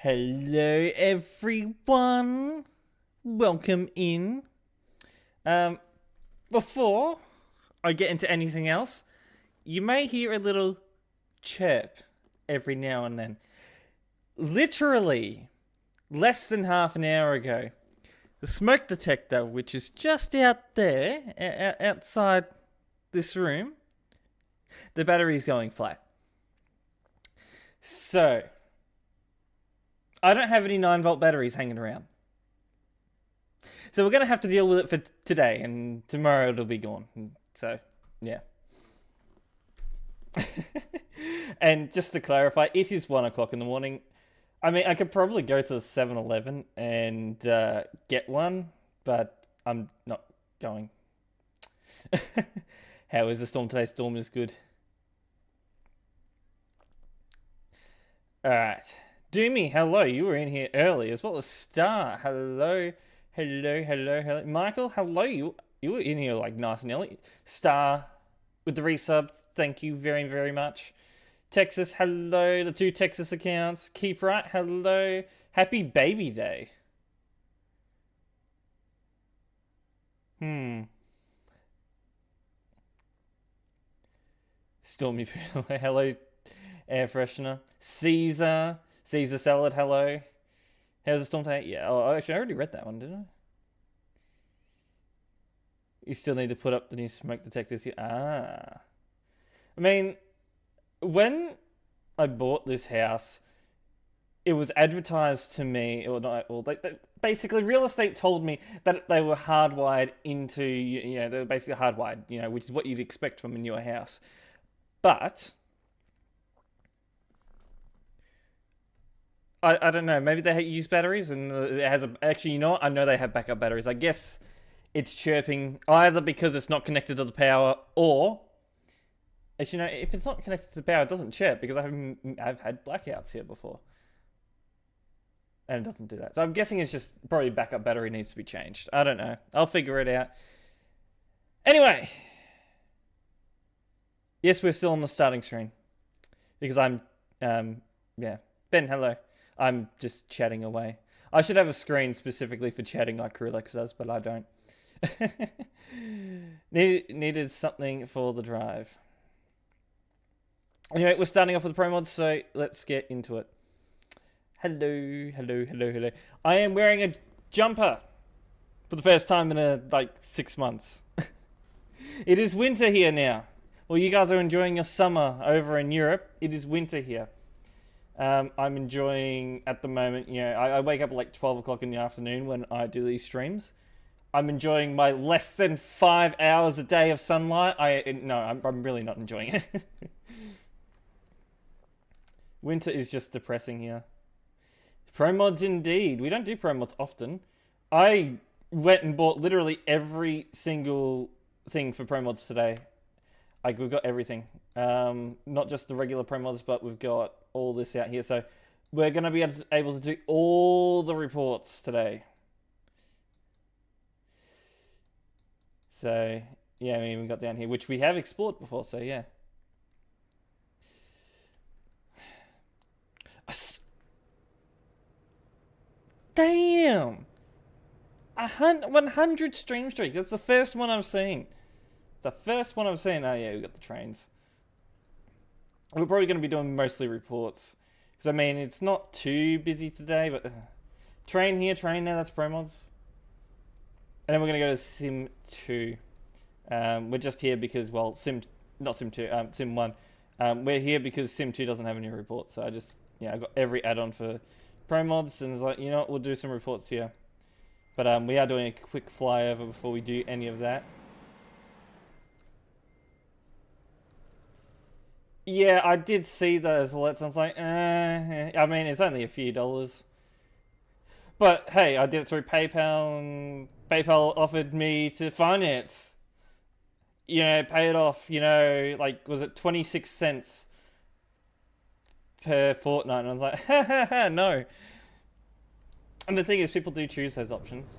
Hello, everyone. Welcome in. Before I get into anything else, you may hear a little chirp every now and then. Literally, less than half an hour ago, the smoke detector, which is just out there, outside this room, the battery's going flat. So, I don't have any 9-volt batteries hanging around. So we're going to have to deal with it for today, and tomorrow it'll be gone. So, yeah. And just to clarify, it is 1 o'clock in the morning. I mean, I could probably go to 7-Eleven and get one, but I'm not going. How is the storm today? Storm is good. Alright. Doomy, hello. You were in here early, as well as Star. Hello. Hello. Michael, hello. You were in here like nice and early. Star with the resub. Thank you very, very much. Texas, hello. The 2 Texas accounts. Keep right, hello. Happy baby day. Stormy, hello. Air freshener. Caesar salad, hello. How's the storm today? Yeah, actually, I already read that one, didn't I? You still need to put up the new smoke detectors here. I mean, when I bought this house, it was advertised to me, basically real estate told me that they were hardwired into, they were basically hardwired, which is what you'd expect from a newer house. But I don't know, maybe they use batteries and it has actually, I know they have backup batteries. I guess it's chirping either because it's not connected to the power, or actually, if it's not connected to the power, it doesn't chirp, because I've had blackouts here before. And it doesn't do that. So I'm guessing it's just probably backup battery needs to be changed. I don't know. I'll figure it out. Anyway. Yes, we're still on the starting screen. Because I'm, Ben, hello. I'm just chatting away. I should have a screen specifically for chatting like Krulix does, but I don't. Needed something for the drive. Anyway, we're starting off with the pro mods, so let's get into it. Hello. I am wearing a jumper for the first time in 6 months. It is winter here now. Well, you guys are enjoying your summer over in Europe. It is winter here. I'm enjoying, at the moment, I wake up at 12 o'clock in the afternoon when I do these streams. I'm enjoying my less than 5 hours a day of sunlight. I'm really not enjoying it. Winter is just depressing here. Pro mods indeed. We don't do pro mods often. I went and bought literally every single thing for pro mods today. We've got everything. Not just the regular pro mods, but we've got all this out here. So we're going to be able to do all the reports today. So, yeah, we even got down here, which we have explored before, so yeah. Damn! 100 stream streak. That's the first one I've seen. The first one I've seen. Oh, yeah, we got the trains. We're probably going to be doing mostly reports. Because, I mean, it's not too busy today, but... train here, train there, that's pro mods. And then we're going to go to Sim 2. We're just here because, well, Sim 1. We're here because Sim 2 doesn't have any reports. So I got every add-on for pro mods, and it's like, we'll do some reports here. But we are doing a quick flyover before we do any of that. Yeah, I did see those alerts. I was like, I mean, it's only a few dollars. But hey, I did it through PayPal, and PayPal offered me to finance. Pay it off, was it 26 cents per fortnight? And I was like, no. And the thing is, people do choose those options.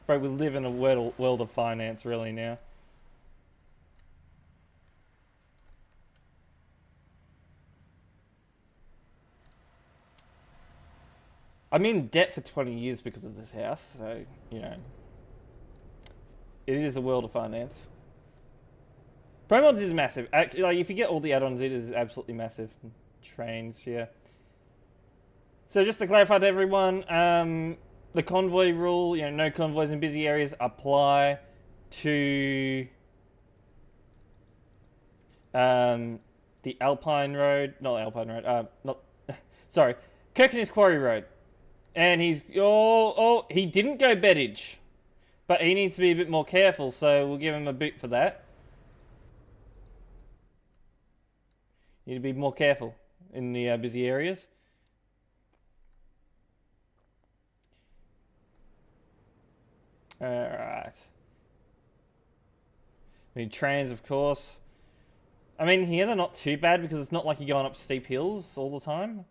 Bro, we live in a world of finance, really, now. I'm in debt for 20 years because of this house, so, you know. It is a world of finance. Pro mods is massive. Actually, like, if you get all the add-ons, it is absolutely massive. Trains, yeah. So just to clarify to everyone, the convoy rule, you know, no convoys in busy areas apply to the Alpine Road, not Alpine Road, sorry, Kirkenes Quarry Road. And he didn't go Beddage, but he needs to be a bit more careful, so we'll give him a boot for that. You need to be more careful in the busy areas. Alright. I mean, trains, of course. I mean, here they're not too bad because it's not like you're going up steep hills all the time.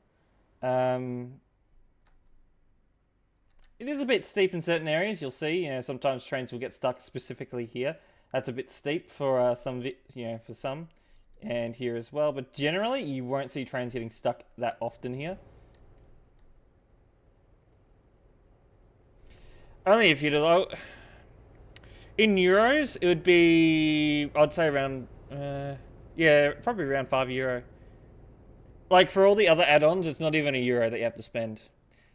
It is a bit steep in certain areas, you'll see. You know, sometimes trains will get stuck specifically here. That's a bit steep for some, you know, for some. And here as well. But generally, you won't see trains getting stuck that often here. Only if you do. In euros, it would be, I'd say around, yeah, probably around €5. Like, for all the other add-ons, it's not even €1 that you have to spend.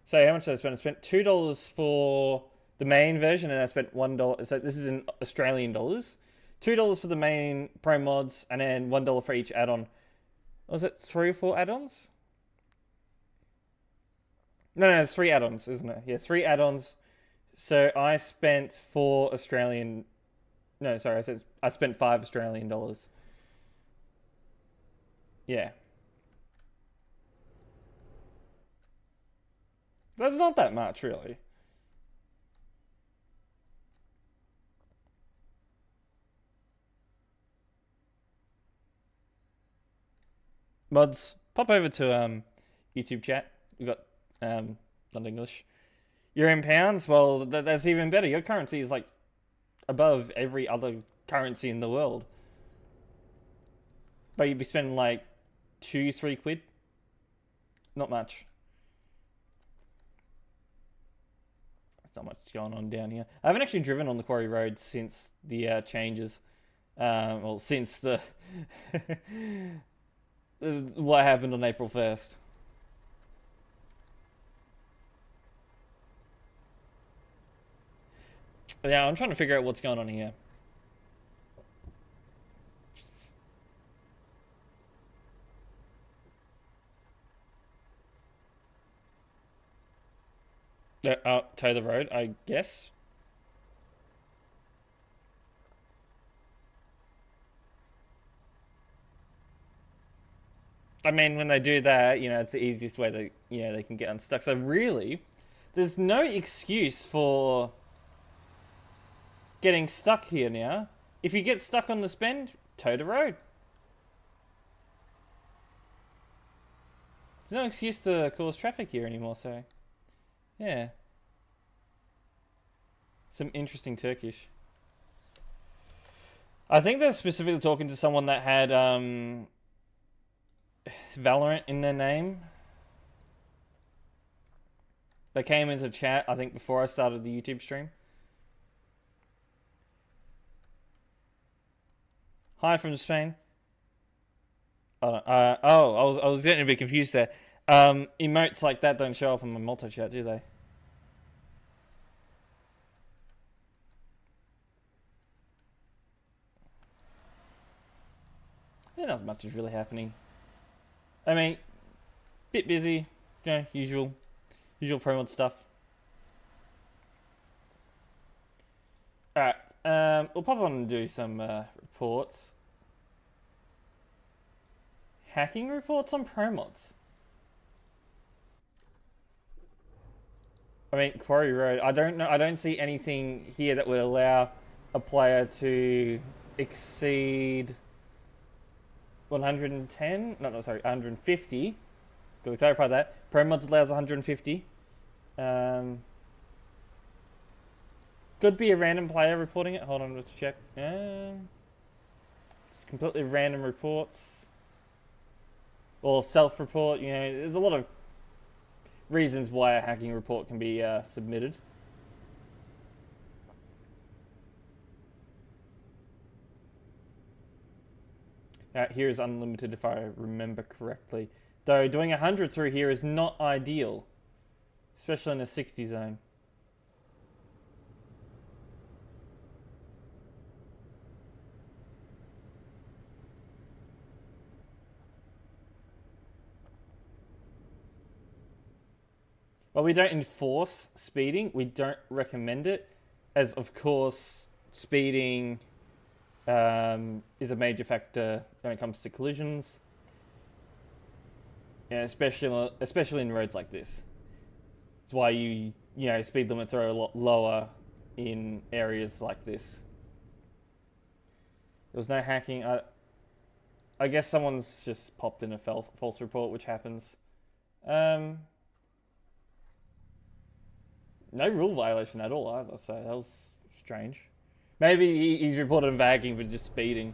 So how much did I spend? I spent $2 for the main version, and I spent $1. So this is in Australian dollars. $2 for the main pro mods, and then $1 for each add-on. Was it 3 or 4 add-ons? No, it's 3 add-ons, isn't it? Yeah, 3 add-ons. So I spent 4 Australian. No, sorry, I spent $5 Australian dollars. Yeah. That's not that much, really. Mods, pop over to YouTube chat. We got not English. You're in pounds. Well, that's even better. Your currency is like above every other currency in the world. But you'd be spending like 2-3 quid. Not much. There's not much going on down here. I haven't actually driven on the Quarry Road since the changes. Well, since the what happened on April 1st. Yeah, I'm trying to figure out what's going on here. Tow the road, I guess. I mean, when they do that, you know, it's the easiest way to, you know, they can get unstuck. So really, there's no excuse for getting stuck here now. If you get stuck on the spend, tow the road. There's no excuse to cause traffic here anymore, so yeah. Some interesting Turkish. I think they're specifically talking to someone that had Valorant in their name. They came into chat, I think, before I started the YouTube stream. Hi from Spain. I was getting a bit confused there. Emotes like that don't show up on my multi-chat, do they? Yeah, not much is really happening. I mean, bit busy, you know, usual pro mod stuff. Alright, we'll pop on and do some reports. Hacking reports on pro mods. I mean, Quarry Road. I don't know. I don't see anything here that would allow a player to exceed 110. No, sorry, 150. Got to clarify that. Pro mods allows 150. Could be a random player reporting it. Hold on, let's check. It's completely random reports. Or self-report, you know, there's a lot of reasons why a hacking report can be submitted. Here is unlimited if I remember correctly. Though doing 100 through here is not ideal, especially in a 60 zone. While we don't enforce speeding, we don't recommend it, as of course speeding is a major factor when it comes to collisions. Yeah, especially in roads like this. It's why you know speed limits are a lot lower in areas like this. There was no hacking. I guess someone's just popped in a false report, which happens. No rule violation at all either, so that was strange. Maybe he's reported him for hacking for just speeding.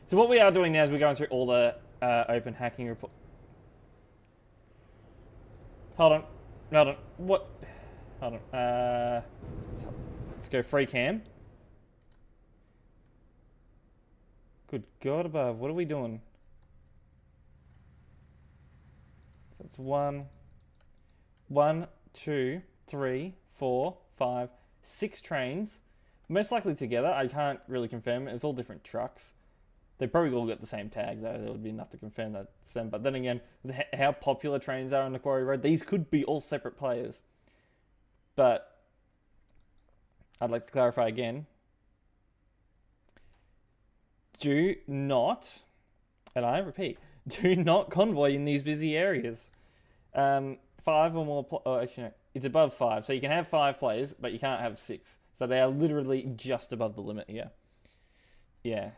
So what we are doing now is we're going through all the open hacking report. Hold on. What? Hold on. Let's go free cam. Good God above. What are we doing? So it's 1, 2, 3, 4, 5, 6 trains. Most likely together. I can't really confirm it. It's all different trucks. They probably all got the same tag, though. There would be enough to confirm that. But then again, how popular trains are on the Quarry Road, these could be all separate players. But I'd like to clarify again. Do not, and I repeat, do not convoy in these busy areas. 5 or more, actually, no, it's above 5. So you can have 5 players, but you can't have 6. So they are literally just above the limit here. Yeah.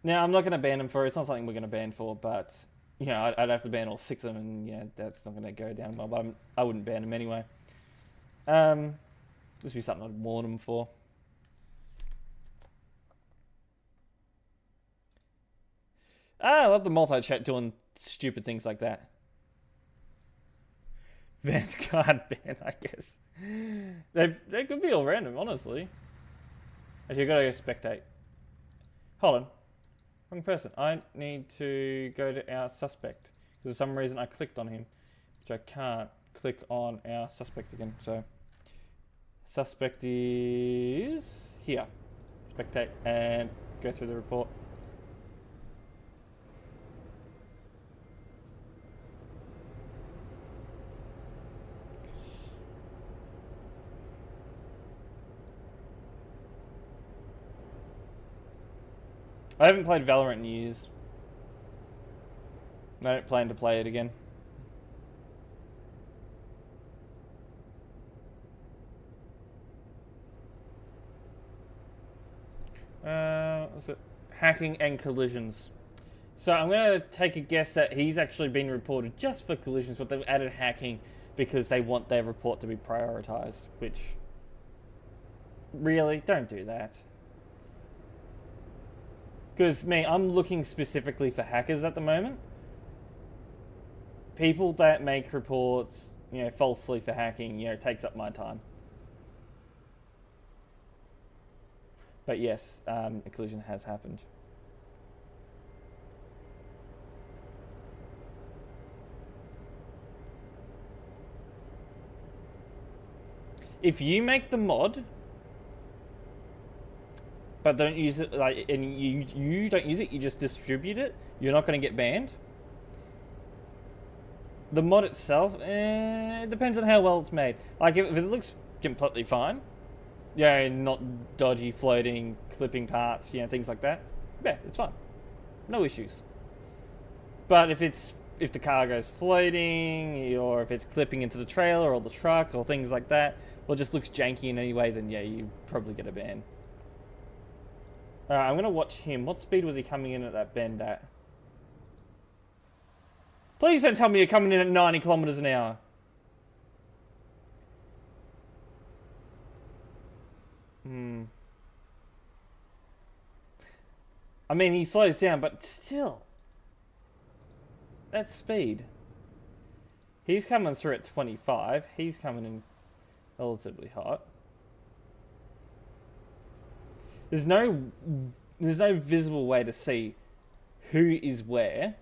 Now, I'm not going to ban them for it. It's not something we're going to ban for, but, you know, I'd have to ban all 6 of them, and, yeah, that's not going to go down well, but I wouldn't ban them anyway. This would be something I'd warn them for. I love the multi-chat doing stupid things like that. Vanguard ban, I guess. They could be all random, honestly. Actually, you've got to go spectate. Hold on. Wrong person. I need to go to our suspect. Because for some reason I clicked on him. Which I can't click on our suspect again. So, suspect is here. Spectate and go through the report. I haven't played Valorant in years. I don't plan to play it again. What's it? Hacking and collisions. So I'm going to take a guess that he's actually been reported just for collisions, but they've added hacking because they want their report to be prioritized, which... Really? Don't do that. Because, I'm looking specifically for hackers at the moment. People that make reports, falsely for hacking, takes up my time. But yes, a collision has happened. If you make the mod... but don't use it, and you don't use it, you just distribute it, you're not going to get banned. The mod itself, it depends on how well it's made. Like, if it looks completely fine, not dodgy, floating, clipping parts, things like that, yeah, it's fine. No issues. But if the car goes floating, or if it's clipping into the trailer or the truck, or things like that, or just looks janky in any way, then yeah, you probably get a ban. I'm going to watch him. What speed was he coming in at that bend at? Please don't tell me you're coming in at 90 kilometers an hour. I mean, he slows down, but still. That's speed. He's coming through at 25. He's coming in relatively hot. There's no visible way to see who is where,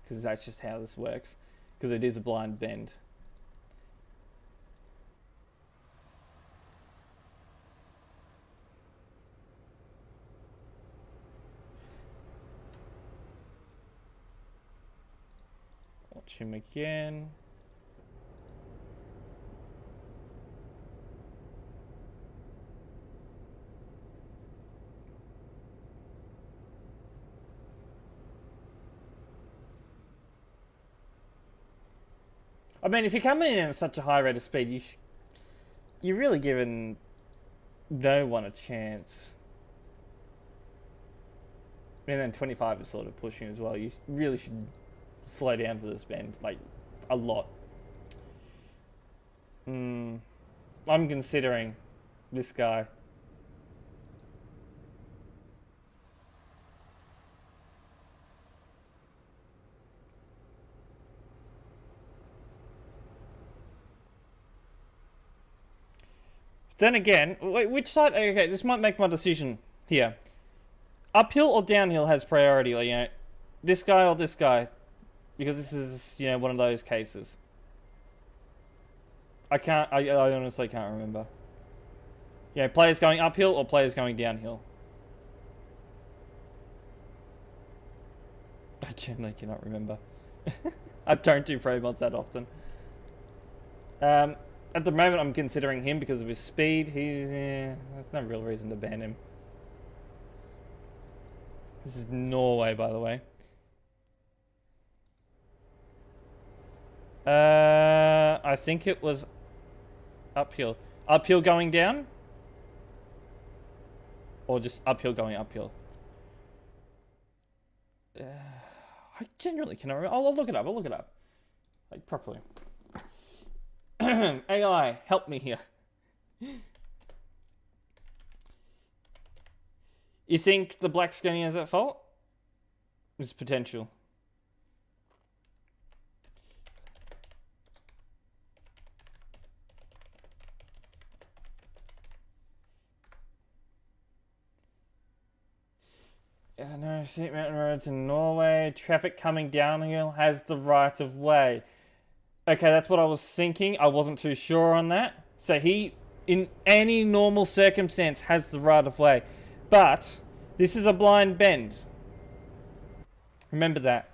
because that's just how this works, because it is a blind bend. Watch him again. I mean, if you're coming in at such a high rate of speed, you're really giving no one a chance. And then 25 is sort of pushing as well. You really should slow down for this bend, like, a lot. I'm considering this guy. Then again, wait, which side? Okay, this might make my decision here. Uphill or downhill has priority, like, you know, this guy or this guy, because this is, you know, one of those cases. I honestly can't remember. You know, players going uphill or players going downhill. I generally cannot remember. I don't do pro mods that often. At the moment, I'm considering him because of his speed. There's no real reason to ban him. This is Norway, by the way. I think it was uphill. Uphill going down? Or just uphill going uphill? I genuinely cannot remember. I'll look it up. I'll look it up. Like, properly. AI, help me here. You think the black Scania is at fault? There's potential. No steep mountain roads in Norway. Traffic coming downhill has the right of way. Okay, that's what I was thinking. I wasn't too sure on that. So he, in any normal circumstance, has the right of way. But this is a blind bend. Remember that.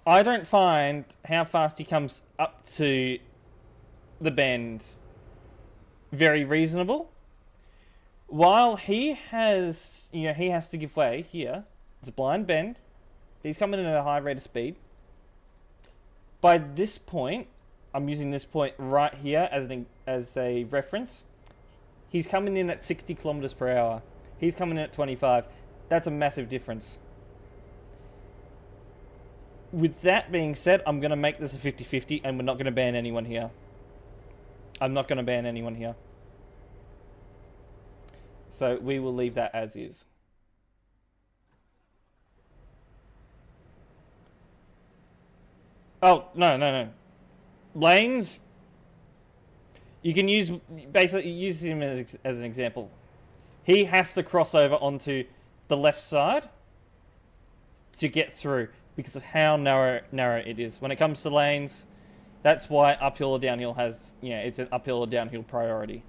I don't find how fast he comes up to the bend very reasonable. While he has, you know, he has to give way here. It's a blind bend. He's coming in at a high rate of speed. By this point, I'm using this point right here as a reference. He's coming in at 60 kilometers per hour. He's coming in at 25. That's a massive difference. With that being said, I'm going to make this a 50-50 and we're not going to ban anyone here. I'm not going to ban anyone here. So we will leave that as is. Oh, no. Lanes, you can basically use him as an example. He has to cross over onto the left side to get through because of how narrow it is. When it comes to lanes, that's why uphill or downhill has, you know, it's an uphill or downhill priority.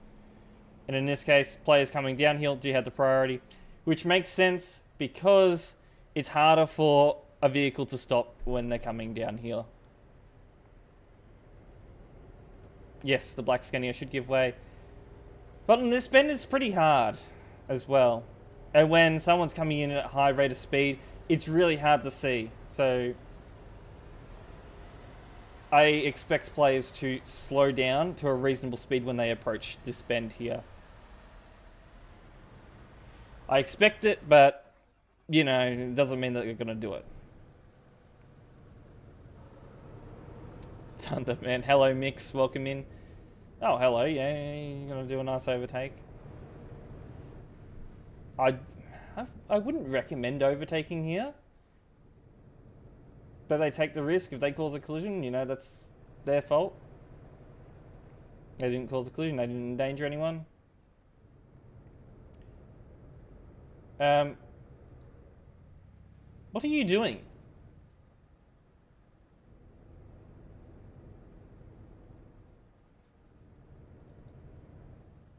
And in this case, players coming downhill do have the priority, which makes sense because it's harder for a vehicle to stop when they're coming downhill. Yes, the black Scania should give way. But in this bend, it's pretty hard as well. And when someone's coming in at a high rate of speed, it's really hard to see. So I expect players to slow down to a reasonable speed when they approach this bend here. I expect it, but, you know, it doesn't mean that they're going to do it. Thunder, man. Hello, Mix. Welcome in. Oh, hello. Yeah, you're going to do a nice overtake. I wouldn't recommend overtaking here. but they take the risk. If they cause a collision, you know, that's their fault. They didn't cause a collision. They didn't endanger anyone. What are you doing?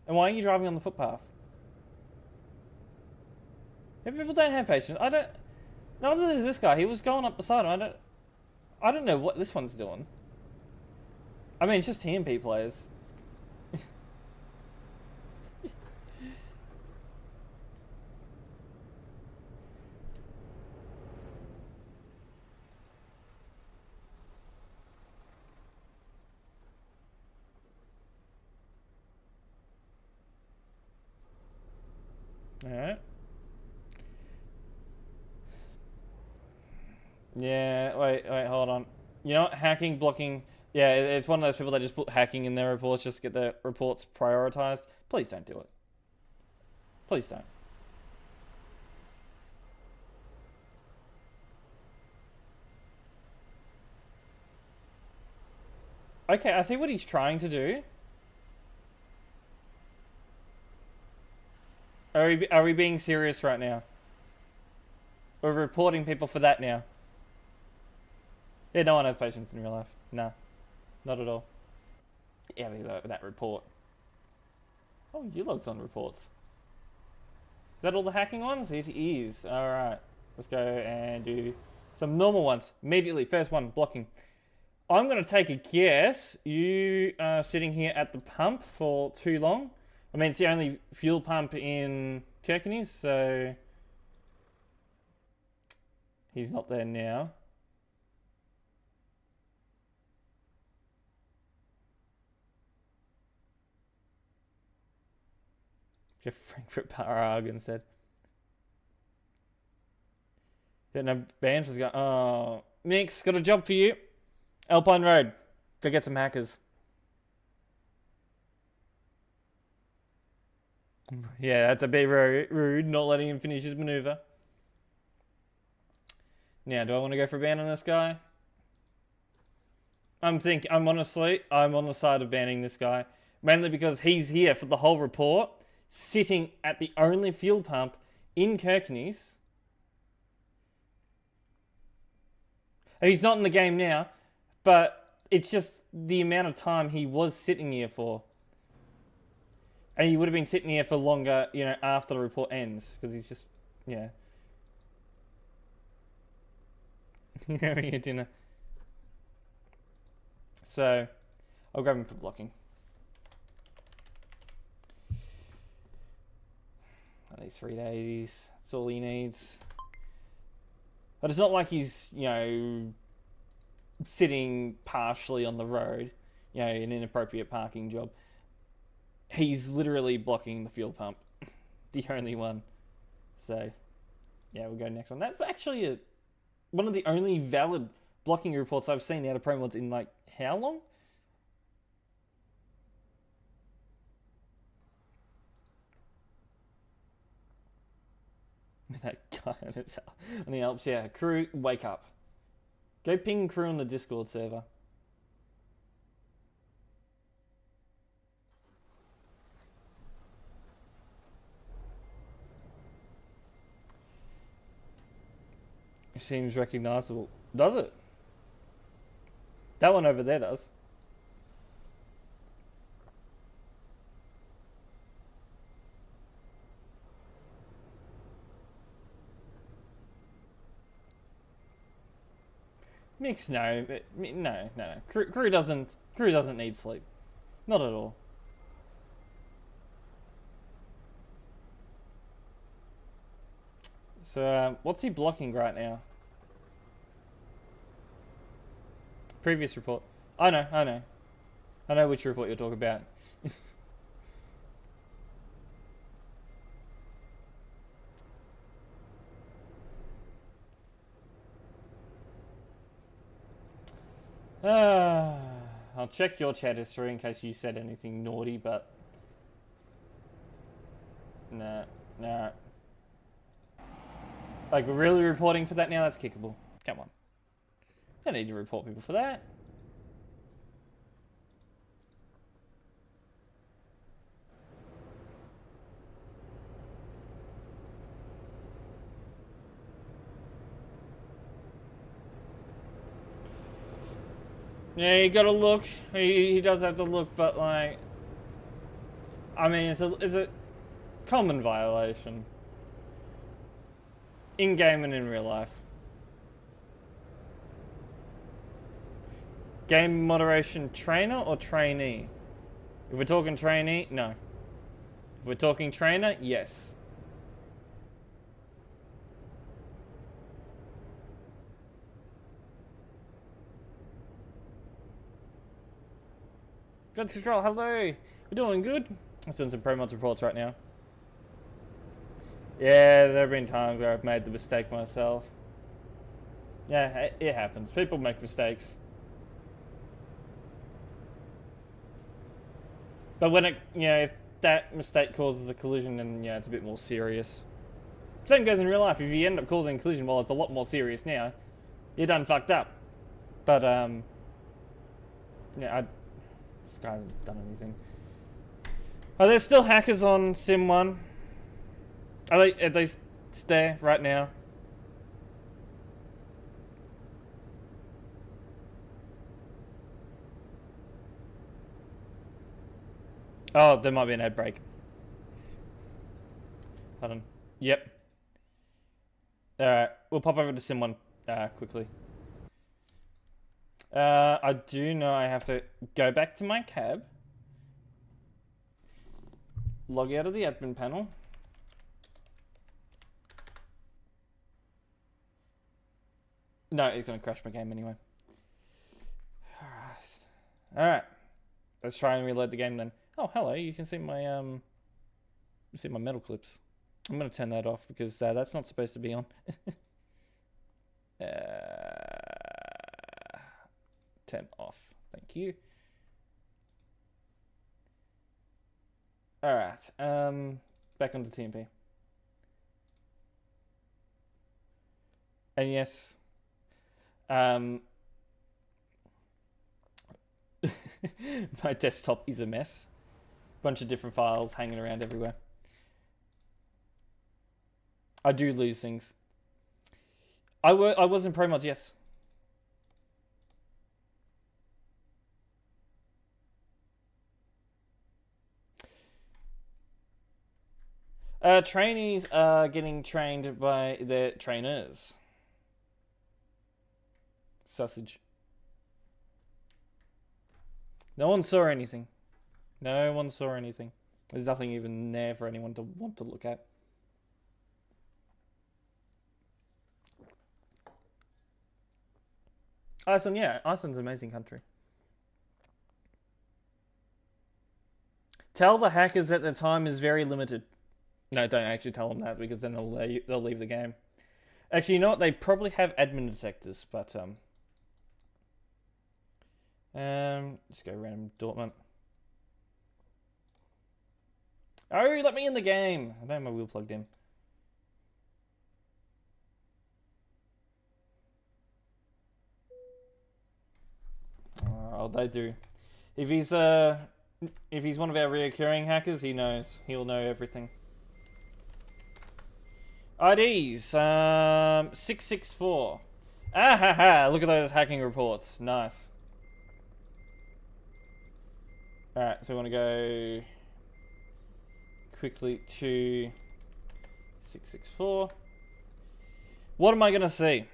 And why are you driving on the footpath? If people don't have patience, I don't. Neither does this guy. He was going up beside him. I don't know what this one's doing. I mean, it's just TMP players. Alright. Yeah, wait, hold on. You know what? Hacking, blocking. Yeah, it's one of those people that just put hacking in their reports just to get their reports prioritized. Please don't do it. Please don't. Okay, I see what he's trying to do. Are we being serious right now? We're reporting people for that now. Yeah, no one has patience in real life. Nah, not at all. Yeah, that report. Oh, you log's on reports. Is that all the hacking ones? It is. Alright, let's go and do some normal ones. Immediately, first one, blocking. I'm going to take a guess you are sitting here at the pump for too long. I mean, it's the only fuel pump in Kilkenny, so he's not there now. Go Frankfurt Prague instead. Yeah, no, Bands was going. Oh, Mix, got a job for you. Alpine Road. Go get some hackers. Yeah, that's a bit rude, not letting him finish his maneuver. Now, do I want to go for a ban on this guy? I'm honestly, I'm on the side of banning this guy. Mainly because he's here for the whole report, sitting at the only fuel pump in Kilkenny's. And he's not in the game now, but it's just the amount of time he was sitting here for. And he would have been sitting here for longer, you know, after the report ends. Because he's just, yeah. Having a dinner. So, I'll grab him for blocking. At least 3 days. That's all he needs. But it's not like he's, you know, sitting partially on the road, you know, an inappropriate parking job. He's literally blocking the fuel pump. The only one. So, yeah, we'll go next one. That's actually one of the only valid blocking reports I've seen out of Pro Mods in, like, how long? That guy on the Alps, yeah. Crew, wake up. Go ping crew on the Discord server. It seems recognizable. Does it? That one over there does. Mix, no. No. Crew doesn't need sleep. Not at all. So, what's he blocking right now? Previous report. I know. I know which report you're talking about. I'll check your chat history in case you said anything naughty, but nah. Like, we're really reporting for that now? That's kickable. Come on. don't need to report people for that. Yeah, you gotta look. He does have to look, but like, I mean, it's a common violation. In game and in real life. Game moderation trainer or trainee? If we're talking trainee, no. If we're talking trainer, yes. Good control, hello. We're doing good. I'm doing some pro-mods reports right now. Yeah, there have been times where I've made the mistake myself. Yeah, it happens. People make mistakes. But when it, if that mistake causes a collision, then it's a bit more serious. Same goes in real life. If you end up causing a collision, well, it's a lot more serious now. You're done fucked up. But, this guy hasn't done anything. Are there still hackers on Sim 1? Are they there right now? Oh, there might be an ad break. Hold on. Yep. Alright, we'll pop over to Sim 1 quickly. I do know I have to go back to my cab. Log out of the admin panel. No, it's going to crash my game anyway. Alright. Let's try and reload the game then. Oh, hello. You can see my metal clips. I'm going to turn that off because that's not supposed to be on. Turn off. Thank you. Alright. Back onto TMP. And yes. My desktop is a mess. Bunch of different files hanging around everywhere. I do lose things. I was in Pro Mods, yes. Trainees are getting trained by their trainers. Sausage. No one saw anything. No one saw anything. There's nothing even there for anyone to want to look at. Iceland, yeah. Iceland's an amazing country. Tell the hackers that the time is very limited. No, don't actually tell them that because then they'll leave the game. Actually, you know what? They probably have admin detectors, but just go random Dortmund. Oh, let me in the game. I don't have my wheel plugged in. Oh, they do. If he's one of our reoccurring hackers, he knows. He'll know everything. IDs 664. Ah ha ha! Look at those hacking reports. Nice. All right, so we want to go quickly to 664. What am I gonna see?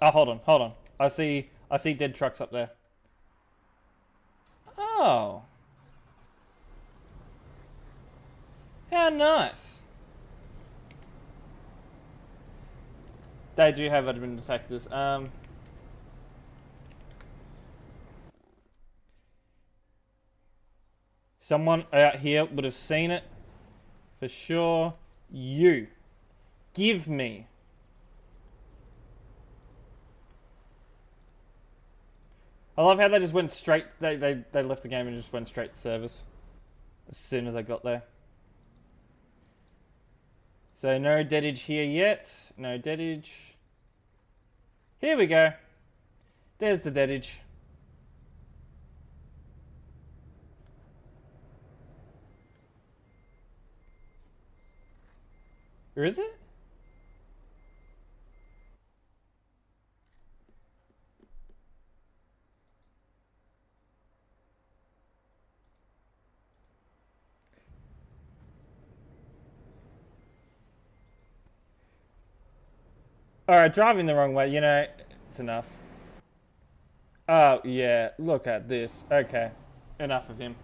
Oh, hold on. I see dead trucks up there. Oh. How nice. They do have admin detectors. Someone out here would have seen it. For sure. You. Give me. I love how they just went straight. They left the game and just went straight to service as soon as I got there. So no deadage here yet. No deadage. Here we go. There's the deadage. Or is it? Alright, driving the wrong way, you know, it's enough. Oh, yeah, look at this. Okay, enough of him.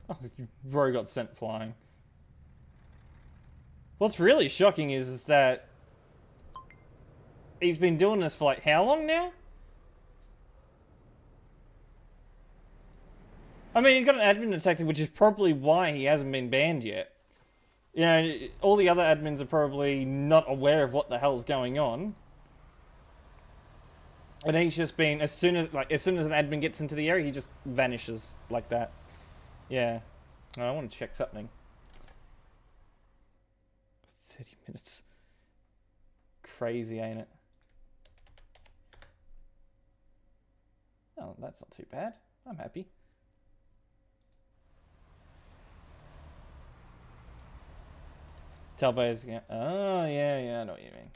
Oh, you've already got sent flying. What's really shocking is that he's been doing this for like how long now? I mean, he's got an admin detective, which is probably why he hasn't been banned yet. You know, all the other admins are probably not aware of what the hell's going on. And he's just been, as soon as an admin gets into the area, he just vanishes like that. Yeah. I want to check something. 30 minutes. Crazy, ain't it? Oh, that's not too bad. I'm happy. Talbot's again. Oh, yeah, I know what you mean.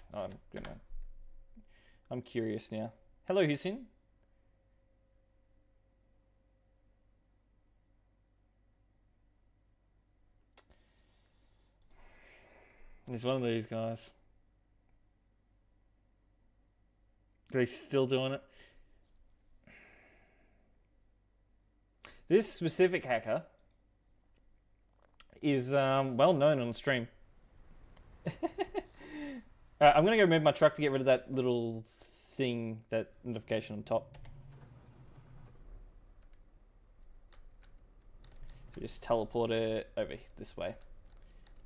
I'm curious now. Hello, Hussein. He's one of these guys. Are they still doing it? This specific hacker is well known on the stream. I'm going to go move my truck to get rid of that little thing, that notification on top. So just teleport it over this way.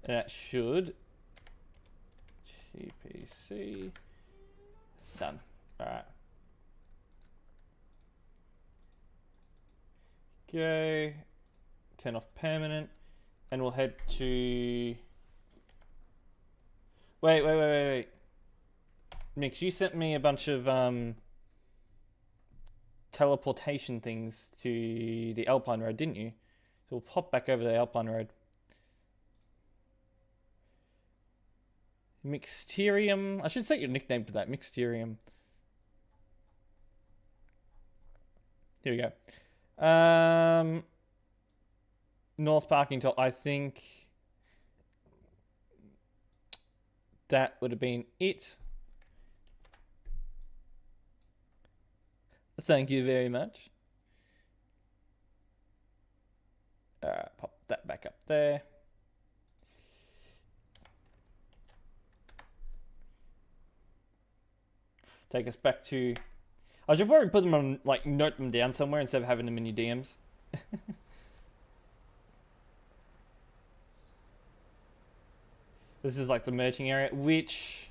And that should... GPC... Done. Alright. Go. Turn off permanent. And we'll head to... Wait. Mix, you sent me a bunch of teleportation things to the Alpine Road, didn't you? So we'll pop back over the Alpine Road. Mixterium. I should set your nickname to that. Mixterium. Here we go. North parking top. I think that would have been it. Thank you very much. Pop that back up there. Take us back to... I should probably put them on, like, note them down somewhere instead of having them in your DMs. This is like the merching area, which...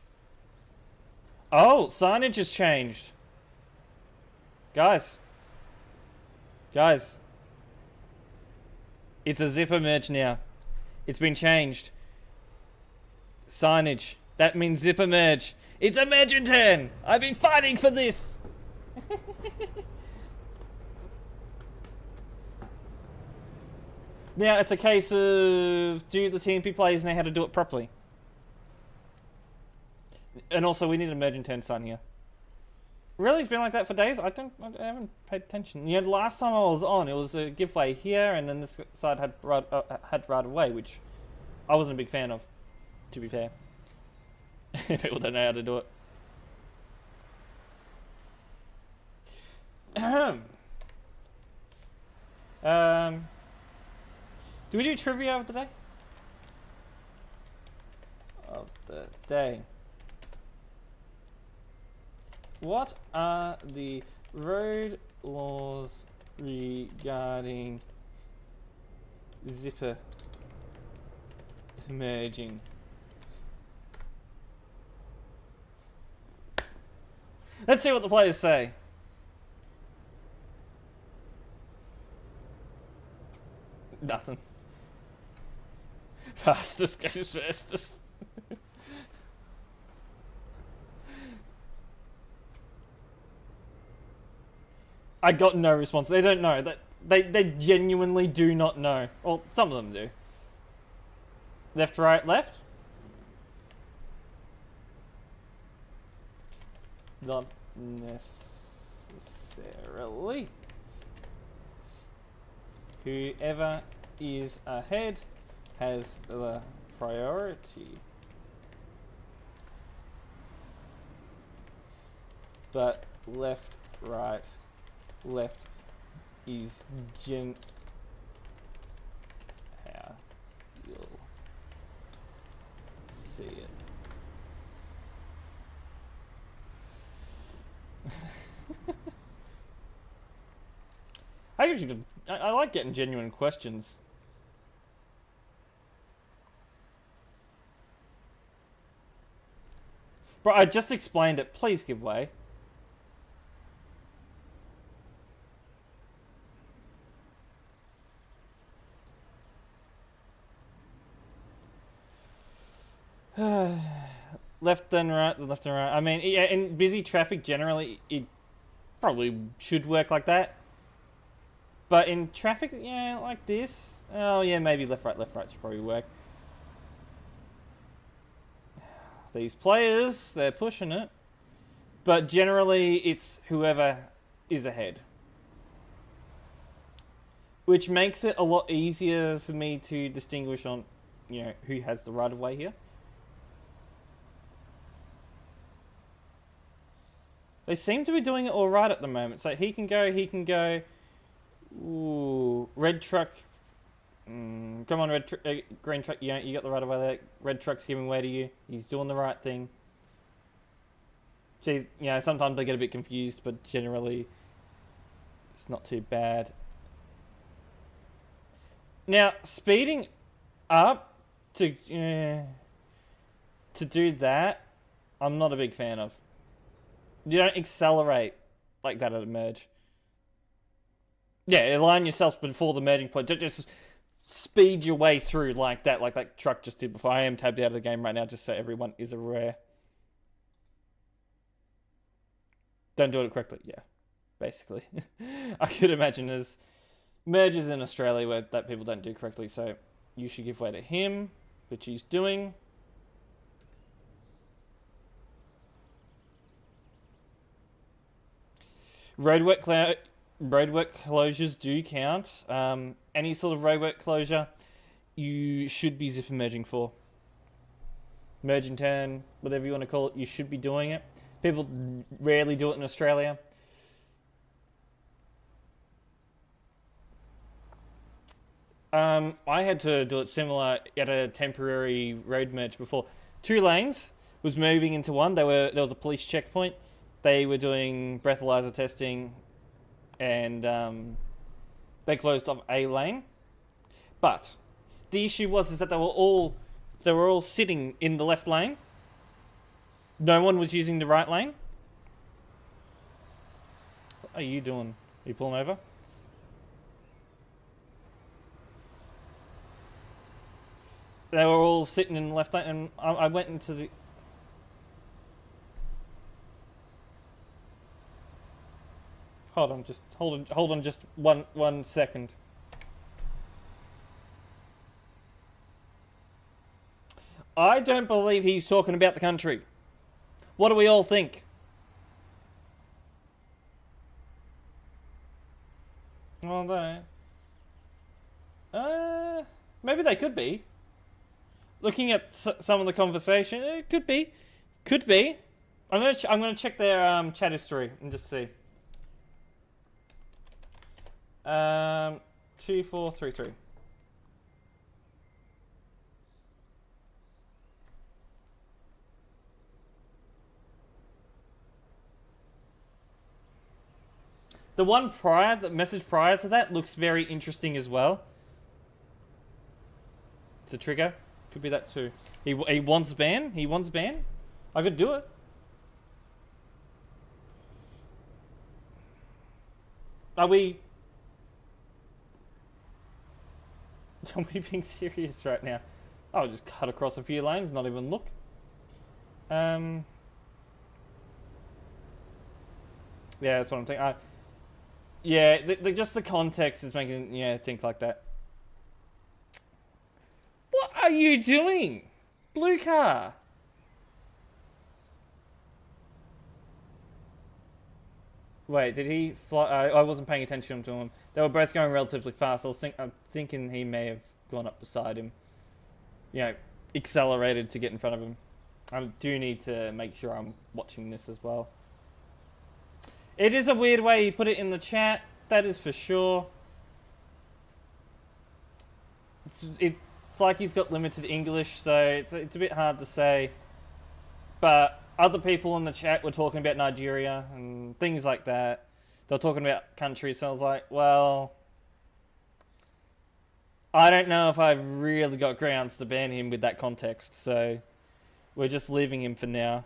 Oh, signage has changed. Guys. It's a zipper merge now. It's been changed. Signage. That means zipper merge. It's a merge in turn. I've been fighting for this. Now it's a case of, do the TMP players know how to do it properly? And also, we need a merge in turn sign here. Really, it's been like that for days. I haven't paid attention. You know, the last time I was on, it was a giveaway here, and then this side had right away, which I wasn't a big fan of, to be fair. People don't know how to do it. Do we do trivia of the day? Of the day. What are the road laws regarding zipper merging? Let's see what the players say. Nothing. Fastest goes fastest. I got no response. They don't know. They genuinely do not know. Well, some of them do. Left, right, left? Not necessarily. Whoever is ahead has the priority. But left, right, left is how you'll see it. I like getting genuine questions. Bro, I just explained it. Please give way. Left and right, left and right. I mean, yeah, in busy traffic generally, it probably should work like that. But in traffic, yeah, like this, oh yeah, maybe left, right should probably work. These players, they're pushing it. But generally, it's whoever is ahead. Which makes it a lot easier for me to distinguish on, you know, who has the right of way here. They seem to be doing it all right at the moment. So he can go. Ooh, red truck. Come on, green truck. You got the right of way there. Red truck's giving way to you. He's doing the right thing. See, you know, sometimes they get a bit confused, but generally, it's not too bad. Now, speeding up to do that, I'm not a big fan of. You don't accelerate like that at a merge. Yeah, align yourself before the merging point. Don't just speed your way through like that truck just did before. I am tabbed out of the game right now just so everyone is aware. Don't do it correctly. Yeah, basically. I could imagine there's merges in Australia where that people don't do correctly, so you should give way to him, which he's doing. Roadwork closures do count. Any sort of roadwork closure, you should be zipper merging for. Merge and turn, whatever you want to call it, you should be doing it. People rarely do it in Australia. I had to do it similar at a temporary road merge before. 2 lanes was moving into one. There was a police checkpoint. They were doing breathalyzer testing, and they closed off a lane. But the issue was that they were all sitting in the left lane. No one was using the right lane. What are you doing? Are you pulling over? They were all sitting in the left lane, and I went into the. Hold on, just one second. I don't believe he's talking about the country. What do we all think? Well, maybe they could be. Looking at some of the conversation, it could be. I'm gonna check their chat history and just see. 2433. The one prior, the message prior to that looks very interesting as well. It's a trigger. Could be that too. He wants ban. He wants ban. I could do it. Are we being serious right now? I'll just cut across a few lanes, not even look. Yeah, that's what I'm thinking. Yeah, just the context is making think like that. What are you doing? Blue car. Wait, did he fly? I wasn't paying attention to him. They were both going relatively fast. I'm thinking he may have gone up beside him. Accelerated to get in front of him. I do need to make sure I'm watching this as well. It is a weird way he put it in the chat. That is for sure. It's like he's got limited English, so it's a bit hard to say. But other people in the chat were talking about Nigeria and things like that. They were talking about countries, so I was like, well, I don't know if I've really got grounds to ban him with that context, so we're just leaving him for now.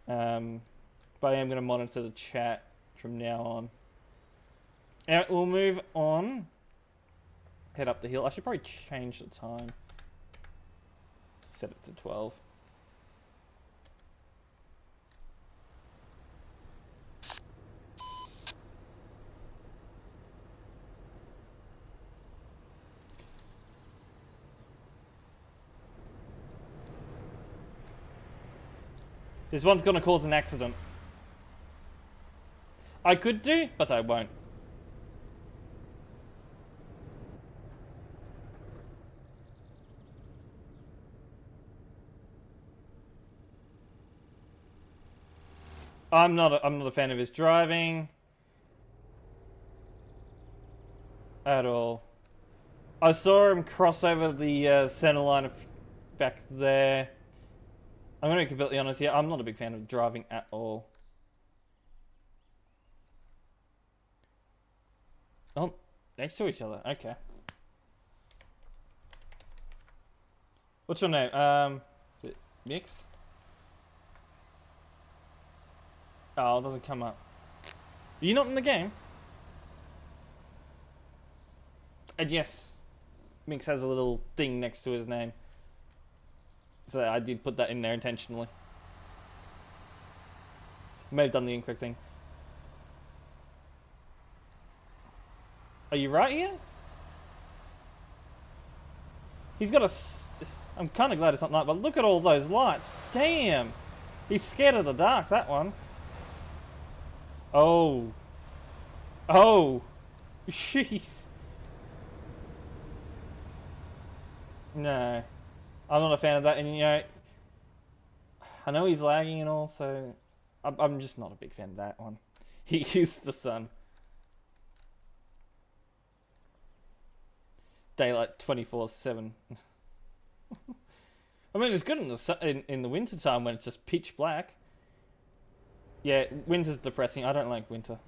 But I am going to monitor the chat from now on. And we'll move on. Head up the hill. I should probably change the time. Set it to 12. This one's going to cause an accident. I could do, but I won't. I'm not a fan of his driving at all. I saw him cross over the center line back there. I'm going to be completely honest here. I'm not a big fan of driving at all. Oh, next to each other. Okay. What's your name? Mix? Oh, it doesn't come up. Are you not in the game? And yes, Mix has a little thing next to his name. So I did put that in there intentionally. May have done the incorrect thing. Are you right here? He's got a... I'm kind of glad it's not night, but look at all those lights. Damn. He's scared of the dark, that one. Oh. Oh. Jeez. No. I'm not a fan of that, and I know he's lagging and all, so I'm just not a big fan of that one. He used the sun. Daylight 24/7. I mean, it's good in the winter time when it's just pitch black. Yeah, winter's depressing. I don't like winter.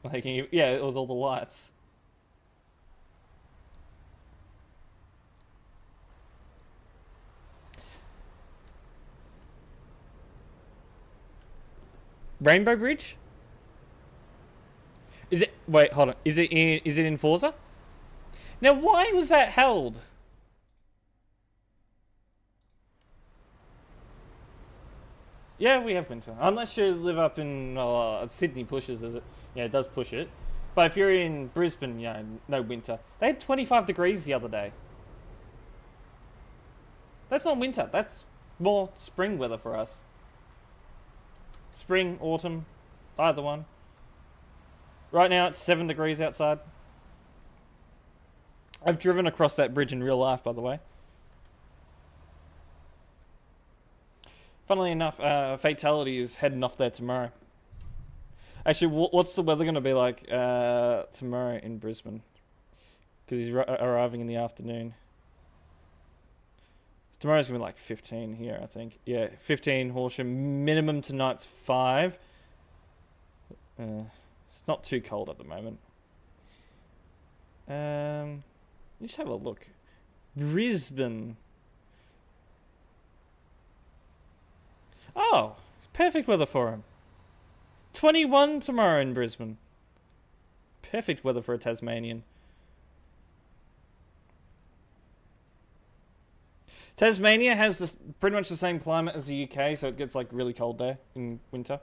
Like, yeah, with all the lights. Rainbow Bridge? Is it? Wait, hold on. Is it in Forza? Now, why was that held? Yeah, we have winter. Unless you live up in Sydney pushes it. Yeah, it does push it. But if you're in Brisbane, no winter. They had 25 degrees the other day. That's not winter. That's more spring weather for us. Spring, autumn, either one. Right now it's 7 degrees outside. I've driven across that bridge in real life, by the way. Funnily enough, Fatality is heading off there tomorrow. Actually, what's the weather going to be like tomorrow in Brisbane? Because he's arriving in the afternoon. Tomorrow's going to be like 15 here, I think. Yeah, 15 Horsham. Minimum tonight's 5. It's not too cold at the moment. Let's have a look. Brisbane. Oh, perfect weather for him. 21 tomorrow in Brisbane. Perfect weather for a Tasmanian. Tasmania has this, pretty much the same climate as the UK, so it gets like really cold there in winter.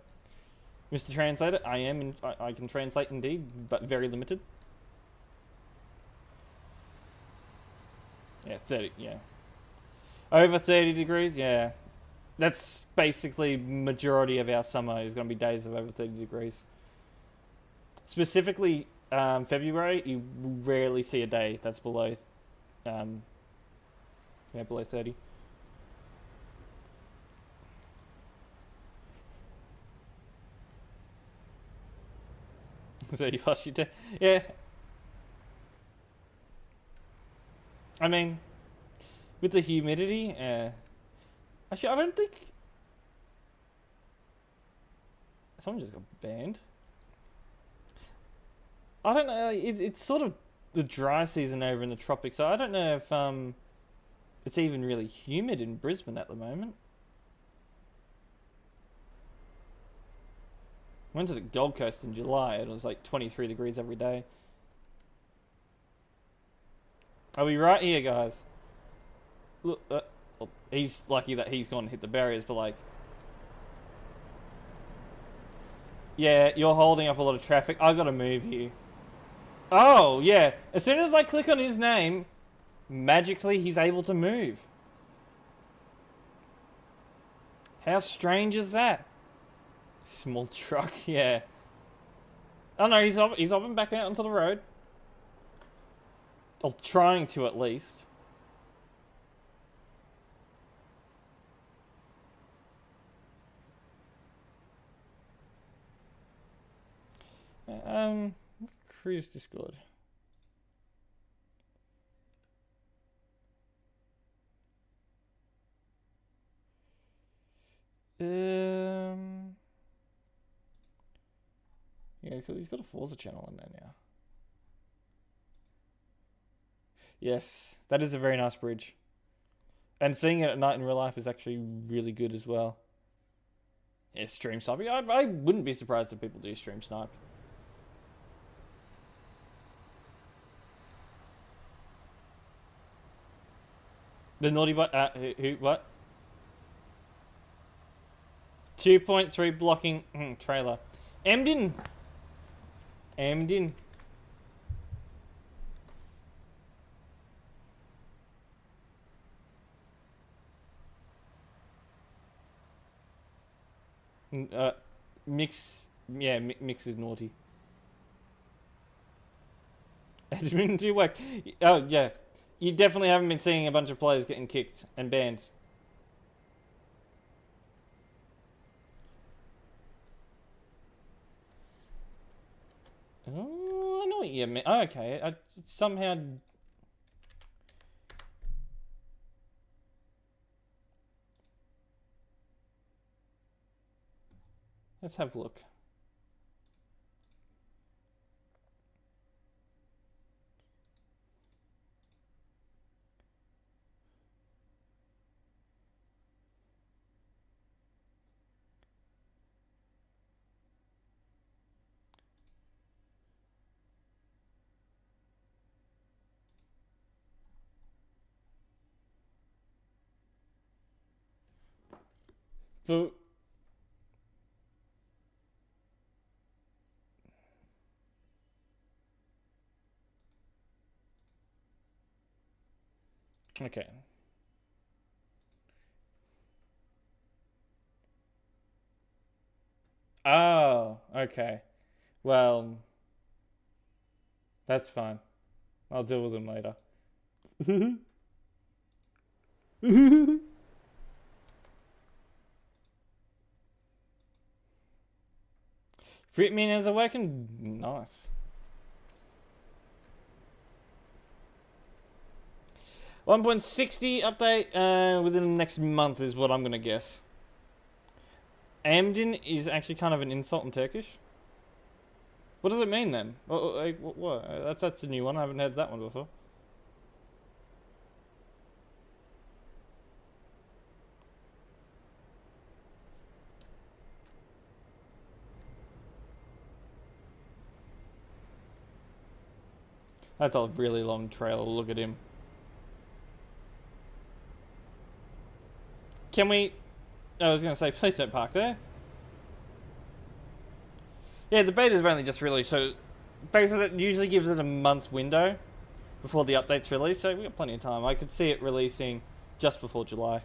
Mr. Translator, I can translate indeed, but very limited. Yeah, 30, yeah. Over 30 degrees, yeah. That's basically majority of our summer is going to be days of over 30 degrees. Specifically, February, you rarely see a day that's below, below 30. So you lost your day. Yeah. I mean, with the humidity, actually, I don't think someone just got banned. I don't know. It's sort of the dry season over in the tropics, so I don't know if it's even really humid in Brisbane at the moment. Went to the Gold Coast in July, and it was like 23 degrees every day. Are we right here, guys? Look, well, he's lucky that he's gone and hit the barriers, but like, yeah, you're holding up a lot of traffic. I gotta move you. Oh, yeah. As soon as I click on his name, magically he's able to move. How strange is that? Small truck, yeah. Oh no, he's hopping back out onto the road. Or trying to, at least. Cruise Discord. Yeah, because he's got a Forza channel in there now. Yes, that is a very nice bridge. And seeing it at night in real life is actually really good as well. Yeah, stream sniping. I wouldn't be surprised if people do stream snipe. The naughty what? Who? What? 2.3 blocking trailer. Emden. Mix. Yeah, Mix is naughty. Admin do work. Oh, yeah. You definitely haven't been seeing a bunch of players getting kicked and banned. Oh, I know what you mean. Oh, okay. I somehow... Let's have a look. So... Okay. Oh, okay. Well, that's fine. I'll deal with them later. Fruit minions are working nice. 1.60 update within the next month is what I'm gonna guess. Amdin is actually kind of an insult in Turkish. What does it mean then? Like, what? That's a new one. I haven't heard that one before. That's a really long trailer. Look at him. Can we... I was going to say, please don't park there. Yeah, the beta's only just released, so basically it usually gives it a month's window before the update's released, so we've got plenty of time. I could see it releasing just before July,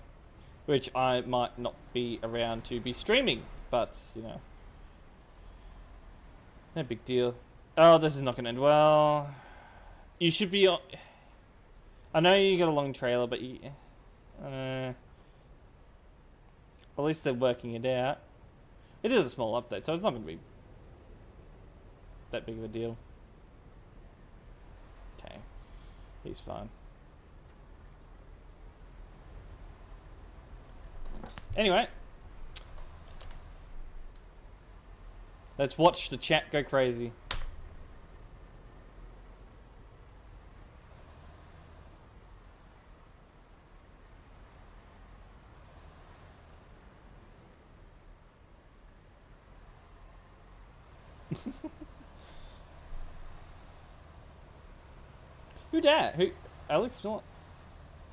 which I might not be around to be streaming, but, you know, no big deal. Oh, this is not going to end well. You should be... I know you got a long trailer, but you... at least they're working it out. It is a small update, so it's not going to be that big of a deal. Okay. He's fine. Anyway. Let's watch the chat go crazy. Who dat? Who? Alex Miller?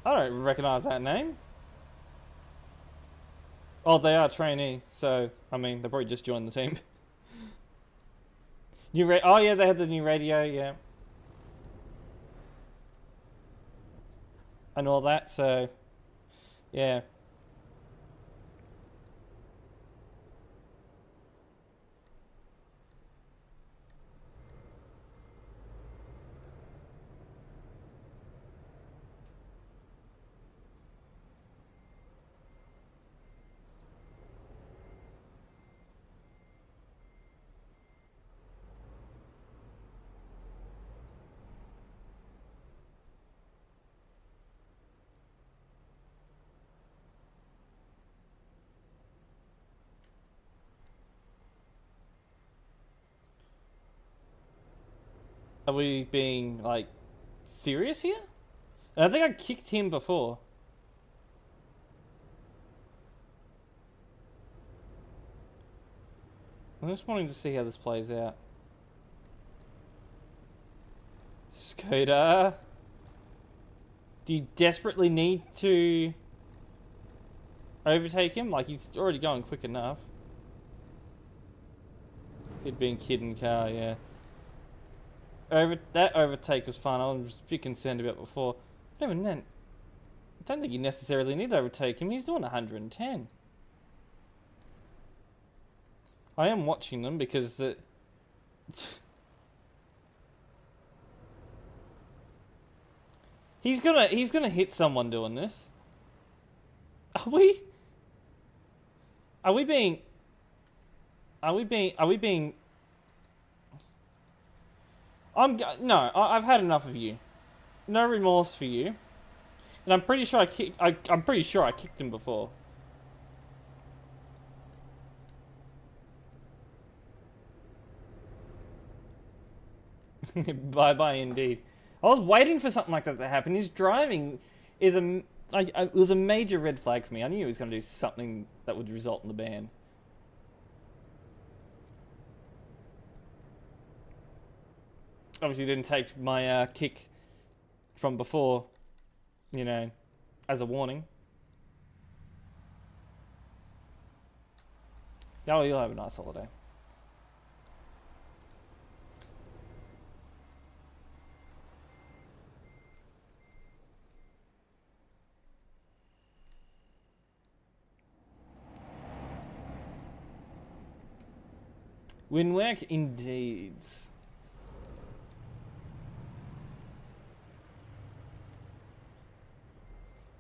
I don't recognise that name. Oh, they are trainee, so I mean they probably just joined the team. Oh yeah, they had the new radio, yeah, and all that. So yeah. Are we being, like, serious here? And I think I kicked him before. I'm just wanting to see how this plays out. Scooter. Do you desperately need to overtake him? Like, he's already going quick enough. He'd been kidding car, yeah. That overtake was fun. I was a bit concerned about before. But even then, I don't think you necessarily need to overtake him. He's doing 110. I am watching them because the... He's gonna hit someone doing this. Are we being... No, I've had enough of you. No remorse for you. And I'm pretty sure I'm pretty sure I kicked him before. Bye indeed. I was waiting for something like that to happen. His driving is it was a major red flag for me. I knew he was going to do something that would result in the ban. Obviously didn't take my kick from before, you know, as a warning. Oh, you'll have a nice holiday. Winwork indeed.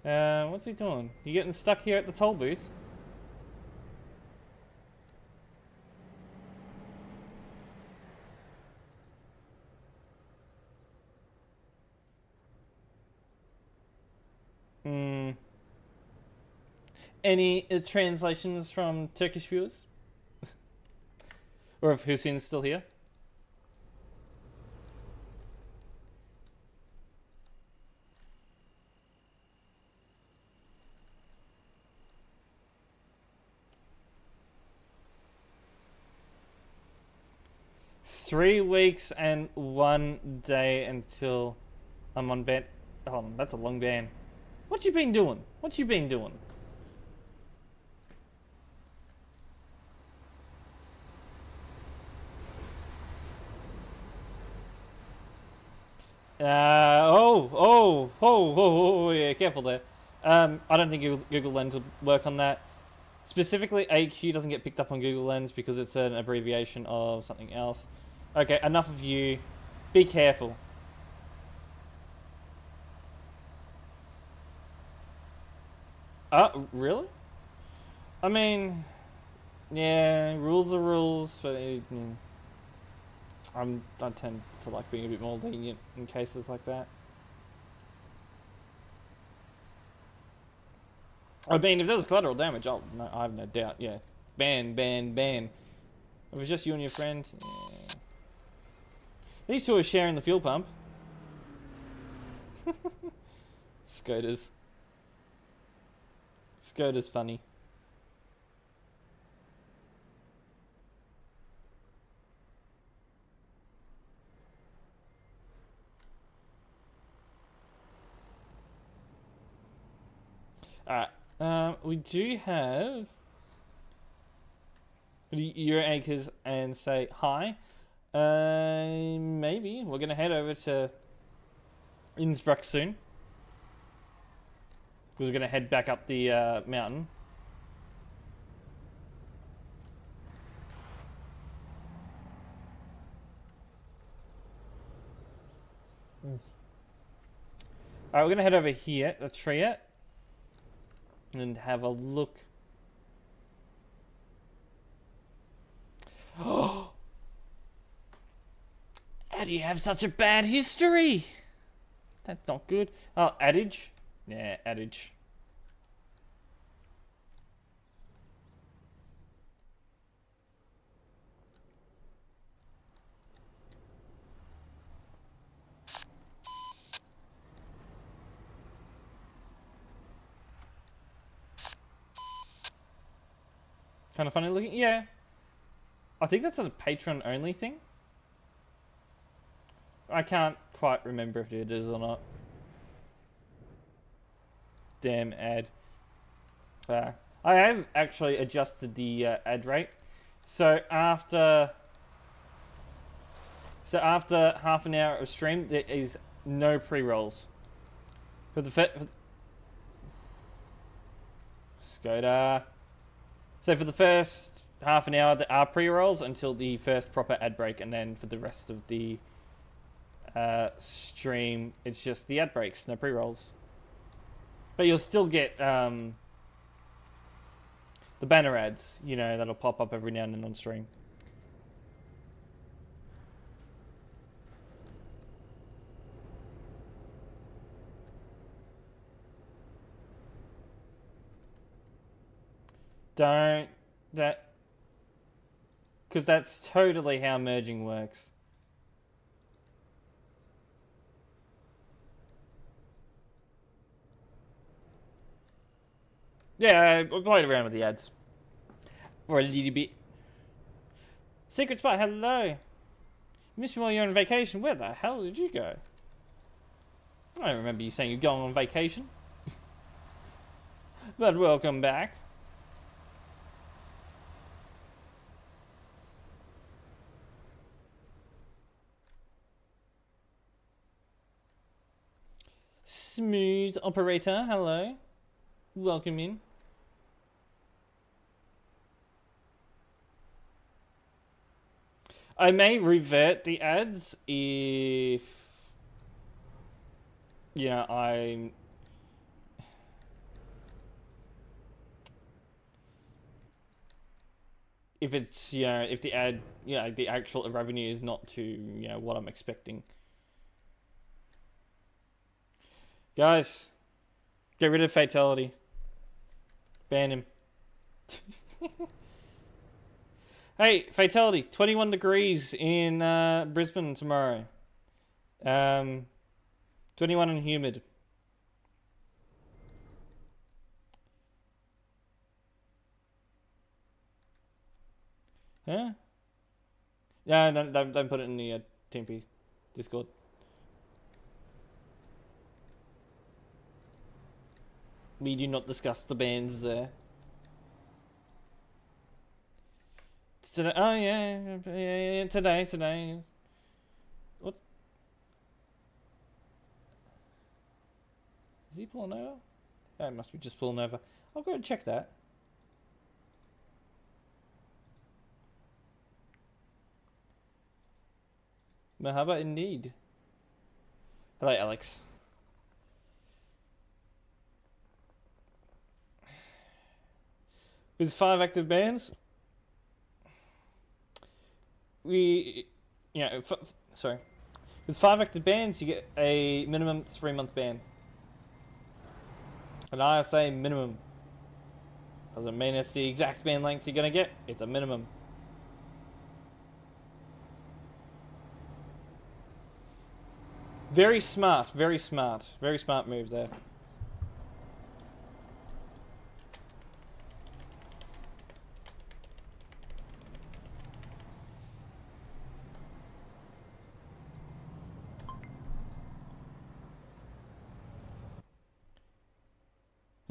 What's he doing? You getting stuck here at the toll booth? Any translations from Turkish viewers? Or if Hussein's still here? 3 weeks and 1 day until I'm on ban. Hold on, that's a long ban. What you been doing? What you been doing? Oh, yeah, careful there. I don't think Google Lens would work on that. Specifically, AQ doesn't get picked up on Google Lens because it's an abbreviation of something else. Okay, enough of you. Be careful. Really? I mean, yeah, rules are rules, but I tend to like being a bit more lenient in cases like that. I mean, if there was collateral damage, I have no doubt. Yeah, ban. If it was just you and your friend, yeah. These two are sharing the fuel pump. Scooters. Scooters funny. Alright. We do have your anchors and say hi. Maybe we're gonna head over to Innsbruck soon because we're gonna head back up the mountain. Alright, we're gonna head over here, the Triet, and have a look. Oh, how do you have such a bad history? That's not good. Oh, adage. Yeah, adage. Kind of funny looking. Yeah. I think that's a patron only thing. I can't quite remember if it is or not. Damn ad. I have actually adjusted the ad rate. So after half an hour of stream, there is no pre-rolls. For the Skoda. So for the first half an hour, there are pre-rolls until the first proper ad break, and then for the rest of the stream, it's just the ad breaks, no pre-rolls. But you'll still get the banner ads, you know, that'll pop up every now and then on stream. Don't that, because that's totally how merging works. Yeah, I played around with the ads for a little bit. Secret Spy, hello. You missed me while you're on vacation. Where the hell did you go? I don't remember you saying you're going on vacation. But welcome back. Smooth operator, hello. Welcome in. I may revert the ads if, you know, if it's, you know, if the ad, you know, the actual revenue is not to, you know, what I'm expecting. Guys, get rid of Fatality. Ban him. Hey, Fatality, 21 degrees in Brisbane tomorrow. 21 and humid. Huh? Yeah, don't put it in the TMP Discord. We do not discuss the bands there. Today, oh yeah, today. What? Is he pulling over? Oh, it must be just pulling over. I'll go and check that. Mahaba indeed. Hello, Alex. With 5 active bans, sorry. With 5 active bans, you get a minimum 3-month ban. And I say minimum. Doesn't mean it's the exact ban length you're gonna get. It's a minimum. Very smart, very smart. Very smart move there.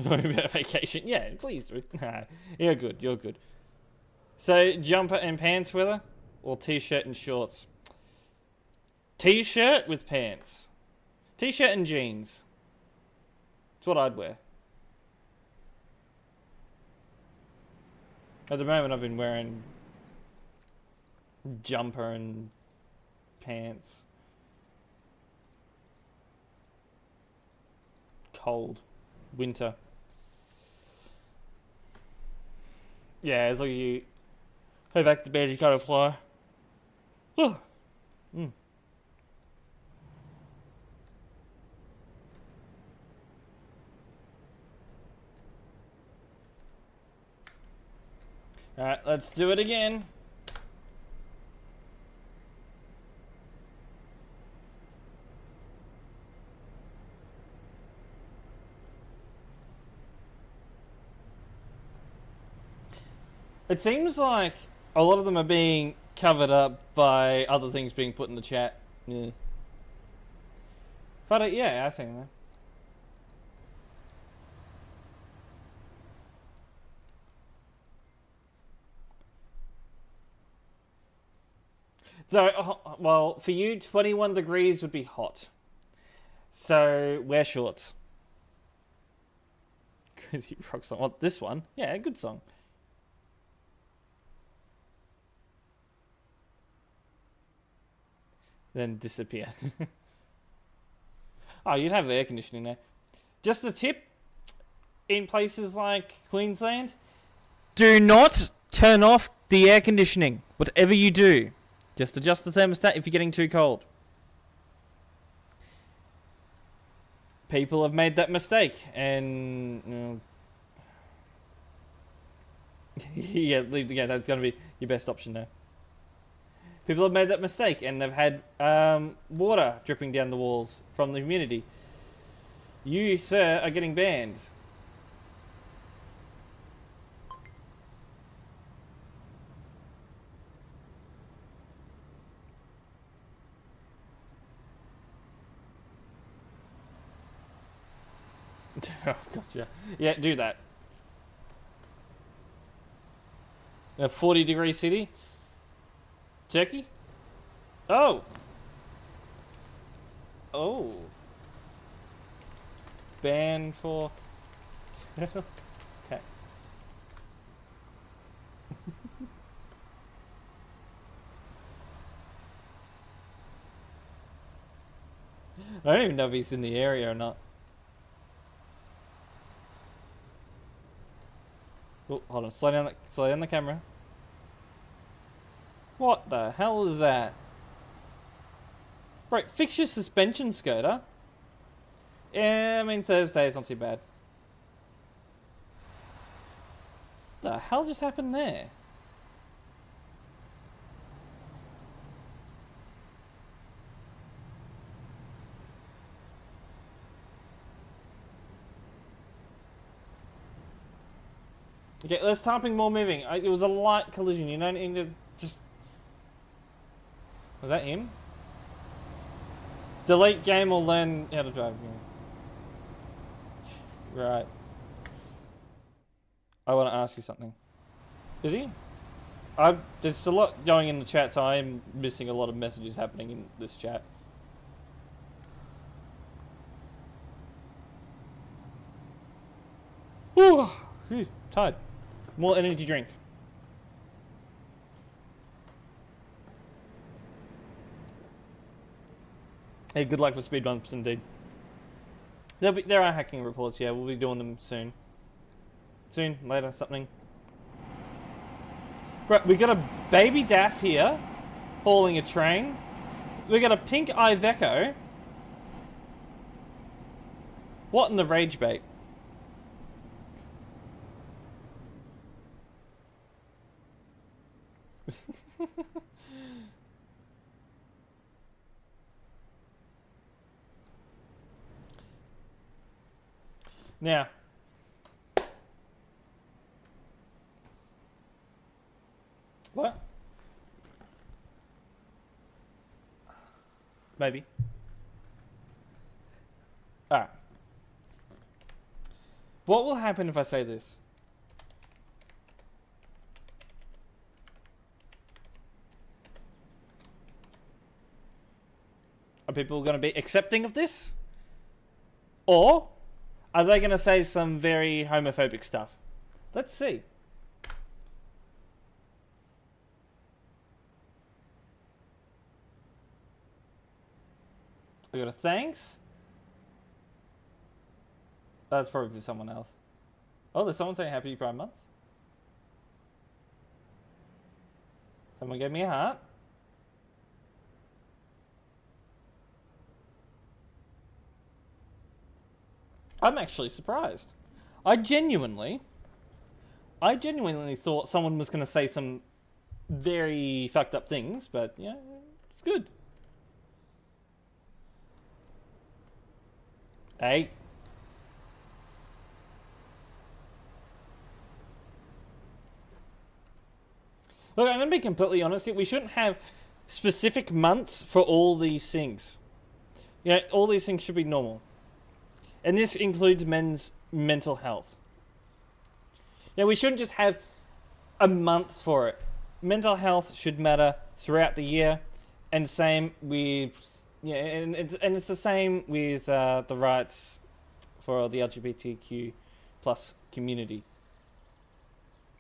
About vacation? Yeah, please do. You're good, you're good. So, jumper and pants weather? Or t-shirt and shorts? T-shirt with pants. T-shirt and jeans. That's what I'd wear. At the moment I've been wearing jumper and pants. Cold. Winter. Yeah, as long as you have active band, you can't fly. Oh. Alright, let's do it again. It seems like a lot of them are being covered up by other things being put in the chat. Yeah. But yeah, I think that. So, well, for you, 21 degrees would be hot. So, wear shorts. Crazy rock song. Well, this one. Yeah, good song. Then disappear. Oh, you'd have air conditioning there. Just a tip. In places like Queensland, do not turn off the air conditioning. Whatever you do. Just adjust the thermostat if you're getting too cold. People have made that mistake, and yeah, that's going to be your best option there. People have made that mistake, and they've had water dripping down the walls from the humidity. You, sir, are getting banned. Oh, gotcha. Yeah, do that. A 40-degree city? Turkey? Oh! Oh. Ban for... Okay. I don't even know if he's in the area or not. Oh, hold on, slow down the camera. What the hell is that? Right, fix your suspension, Skoda. Yeah, I mean, Thursday is not too bad. The hell just happened there? Okay, let's topping more moving. It was a light collision. You don't need to just... Was that him? Delete game or learn how to drive. Right. I want to ask you something. Is he? There's a lot going in the chat, so I am missing a lot of messages happening in this chat. Whew, tired. More energy drink. Hey, good luck for speed bumps indeed. There are hacking reports, yeah, we'll be doing them soon. Soon, later, something. Right, we got a baby Daff here, hauling a train. We got a pink Iveco. What in the rage bait? Now, what? Maybe. Alright. What will happen if I say this? Are people going to be accepting of this? Or are they going to say some very homophobic stuff? Let's see. I got a thanks. That's probably for someone else. Oh, there's someone saying Happy Pride Month. Someone gave me a heart. I'm actually surprised. I genuinely thought someone was going to say some very fucked up things, but yeah, it's good. Hey. Look, I'm going to be completely honest here. We shouldn't have specific months for all these things. You know, all these things should be normal. And this includes men's mental health. Now, we shouldn't just have a month for it. Mental health should matter throughout the year, and same with and it's the same with the rights for the LGBTQ plus community.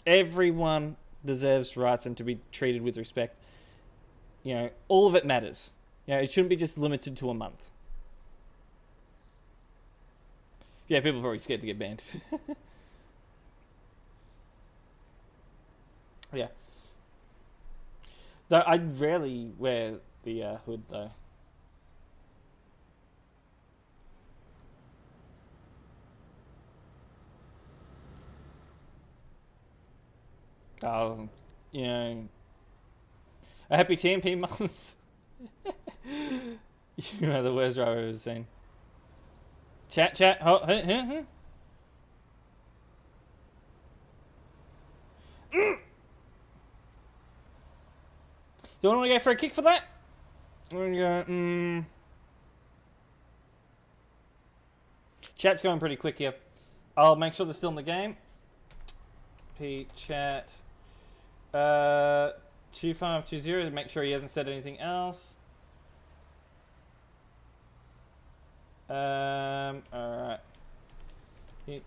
Everyone deserves rights and to be treated with respect. You know, all of it matters. You know, it shouldn't be just limited to a month. Yeah, people are probably scared to get banned. Yeah. Though I rarely wear the hood, though. Oh, you know, a happy TMP months. You are the worst driver I've ever seen. Chat. Oh, huh. Do you want to go for a kick for that? We're gonna go. Chat's going pretty quick here. I'll make sure they're still in the game. P chat. 2520 to make sure he hasn't said anything else. Alright. Pick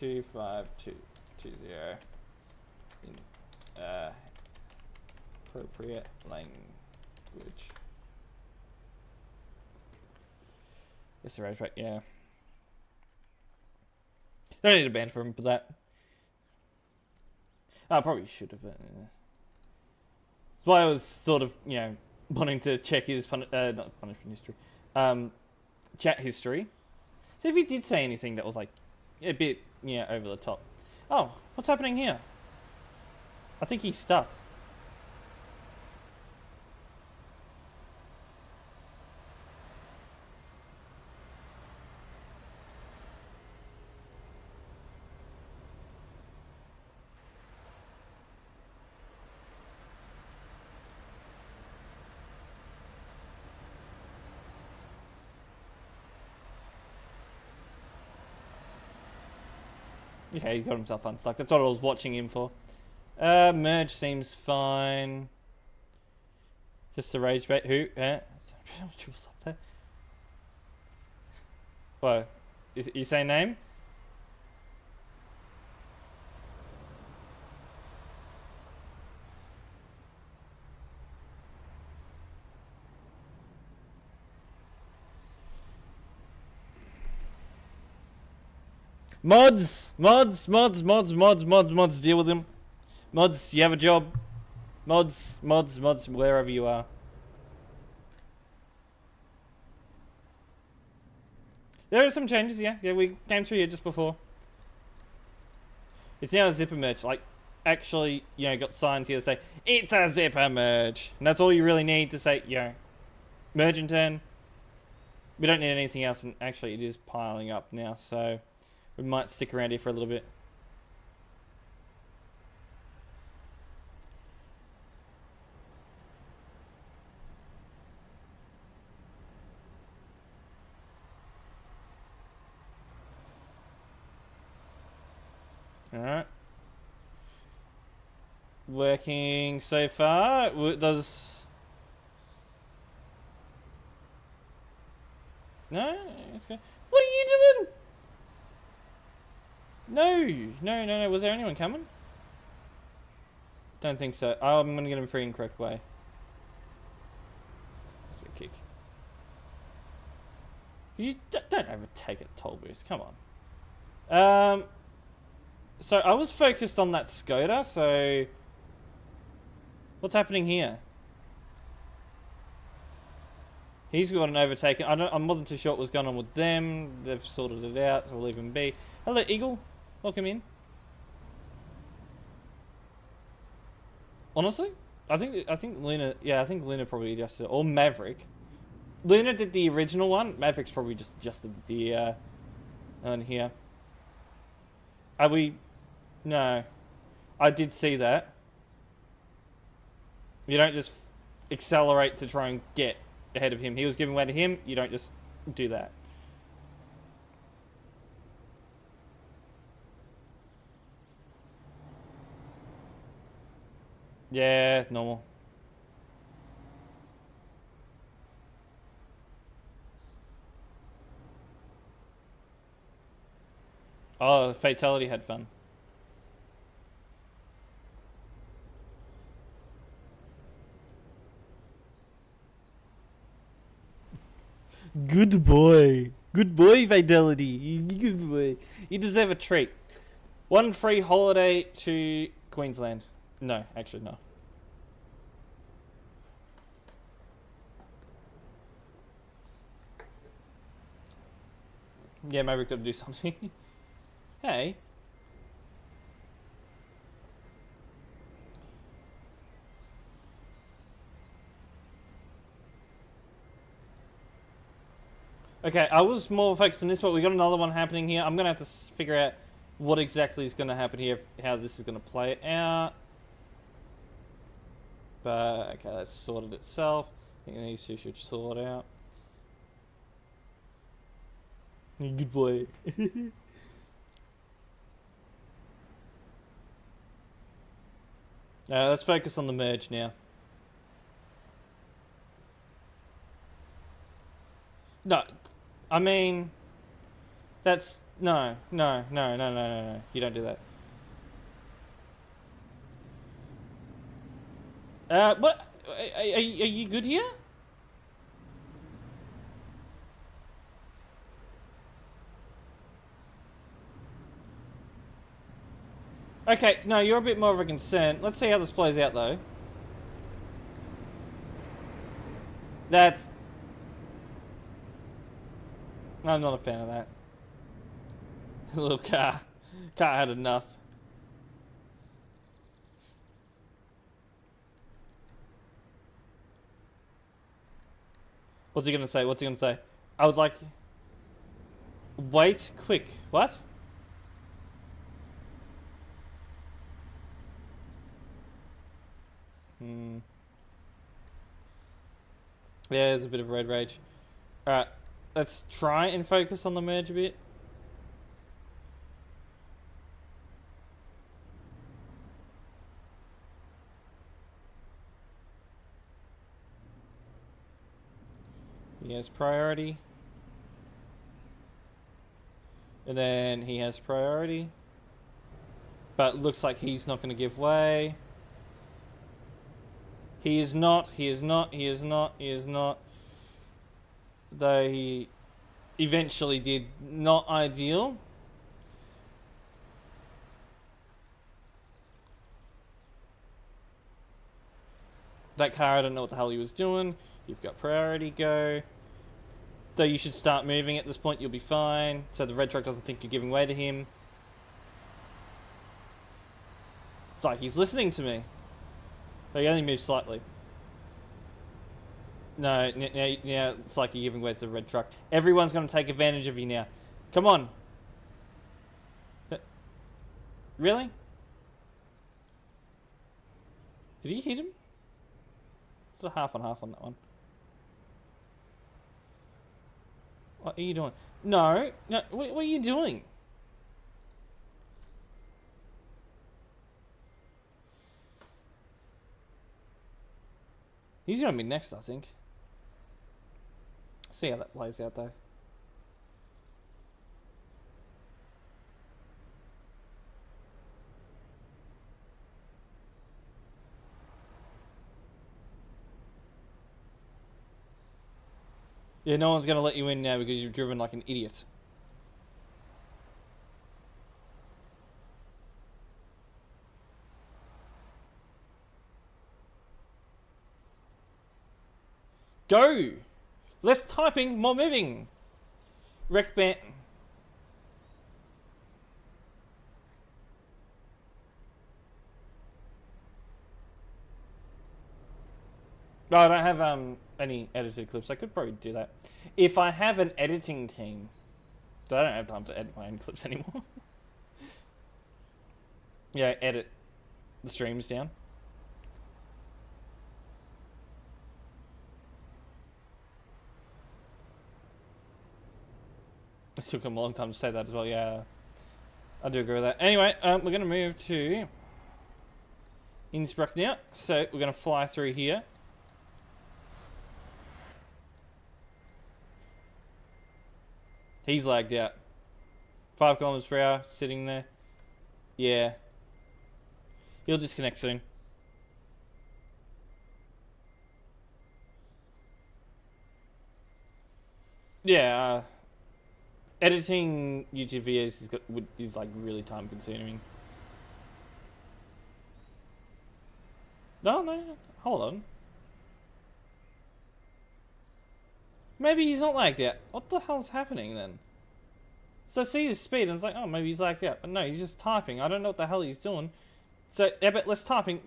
25220 in appropriate language. That's the right, yeah. Don't need a ban for him for that. I probably should have. That's why I was sort of, you know, wanting to check his not punishment history, chat history. See if he did say anything that was like a bit, over the top. Oh, what's happening here? I think he's stuck. Okay, he got himself unstuck. That's what I was watching him for. Merge seems fine. Just the rage bait. Who? What? Is you say name? Mods, deal with him. Mods, you have a job. Mods, wherever you are. There are some changes, yeah. Yeah, we came through here just before. It's now a zipper merge. Like, actually, you know, got signs here that say, it's a zipper merge. And that's all you really need to say, you know, merge and turn. We don't need anything else, and actually it is piling up now, so we might stick around here for a little bit. Alright. Working so far. Does... No? It's good. What are you doing? No. Was there anyone coming? Don't think so. Oh, I'm gonna get him free in correct way. That's a kick. You don't overtake a toll booth. Come on. So I was focused on that Skoda, so what's happening here? He's got an overtaken. I wasn't too sure what was going on with them. They've sorted it out, so we'll leave him be. Hello, Eagle. Welcome in. Honestly, I think Luna. Yeah, I think Luna probably adjusted it, or Maverick. Luna did the original one. Maverick's probably just adjusted the on here. Are we? No, I did see that. You don't just accelerate to try and get ahead of him. He was giving way to him. You don't just do that. Yeah, normal. Oh, Fatality had fun. Good boy. Good boy, Fidelity. Good boy. You deserve a treat. One free holiday to Queensland. No, actually, no. Yeah, Maverick got to do something. Hey. Okay, I was more focused on this, but we got another one happening here. I'm going to have to figure out what exactly is going to happen here, how this is going to play out. But, okay, that's sorted itself. I think these two should sort out. Good boy. Let's focus on the merge now. No, I mean, that's no. You don't do that. What? Are you good here? Okay, no, you're a bit more of a concern. Let's see how this plays out, though. That's... I'm not a fan of that. Little car. Car had enough. What's he gonna say? What's he gonna say? I would like... Wait, quick. What? Yeah, there's a bit of road rage. Alright, let's try and focus on the merge a bit. He has priority. And then he has priority. But looks like he's not going to give way. He is not. He is not. He is not. He is not. Though he eventually did. Not ideal. That car, I don't know what the hell he was doing. You've got priority, go. Though you should start moving at this point, you'll be fine. So the red truck doesn't think you're giving way to him. It's like he's listening to me. But he only moves slightly. No, now it's like you're giving way to the red truck. Everyone's going to take advantage of you now. Come on. Really? Did he hit him? It's a half on half on that one. What are you doing? No, no. What are you doing? He's gonna be next, I think. See how that plays out, though. Yeah, no one's gonna let you in now because you've driven like an idiot. Go! Less typing, more moving. Rec band. No, I don't have any edited clips. I could probably do that. If I have an editing team. I don't have time to edit my own clips anymore. Yeah, edit the streams down. It took him a long time to say that as well, yeah. I do agree with that. Anyway, we're going to move to Innsbruck now. So we're going to fly through here. He's lagged out. 5 kilometers per hour, sitting there. Yeah. He'll disconnect soon. Yeah, editing YouTube videos is like really time consuming. No, hold on. Maybe he's not lagged out. What the hell's happening then? So I see his speed and it's like, oh, maybe he's lagged out. But no, he's just typing. I don't know what the hell he's doing. So, yeah, but less typing,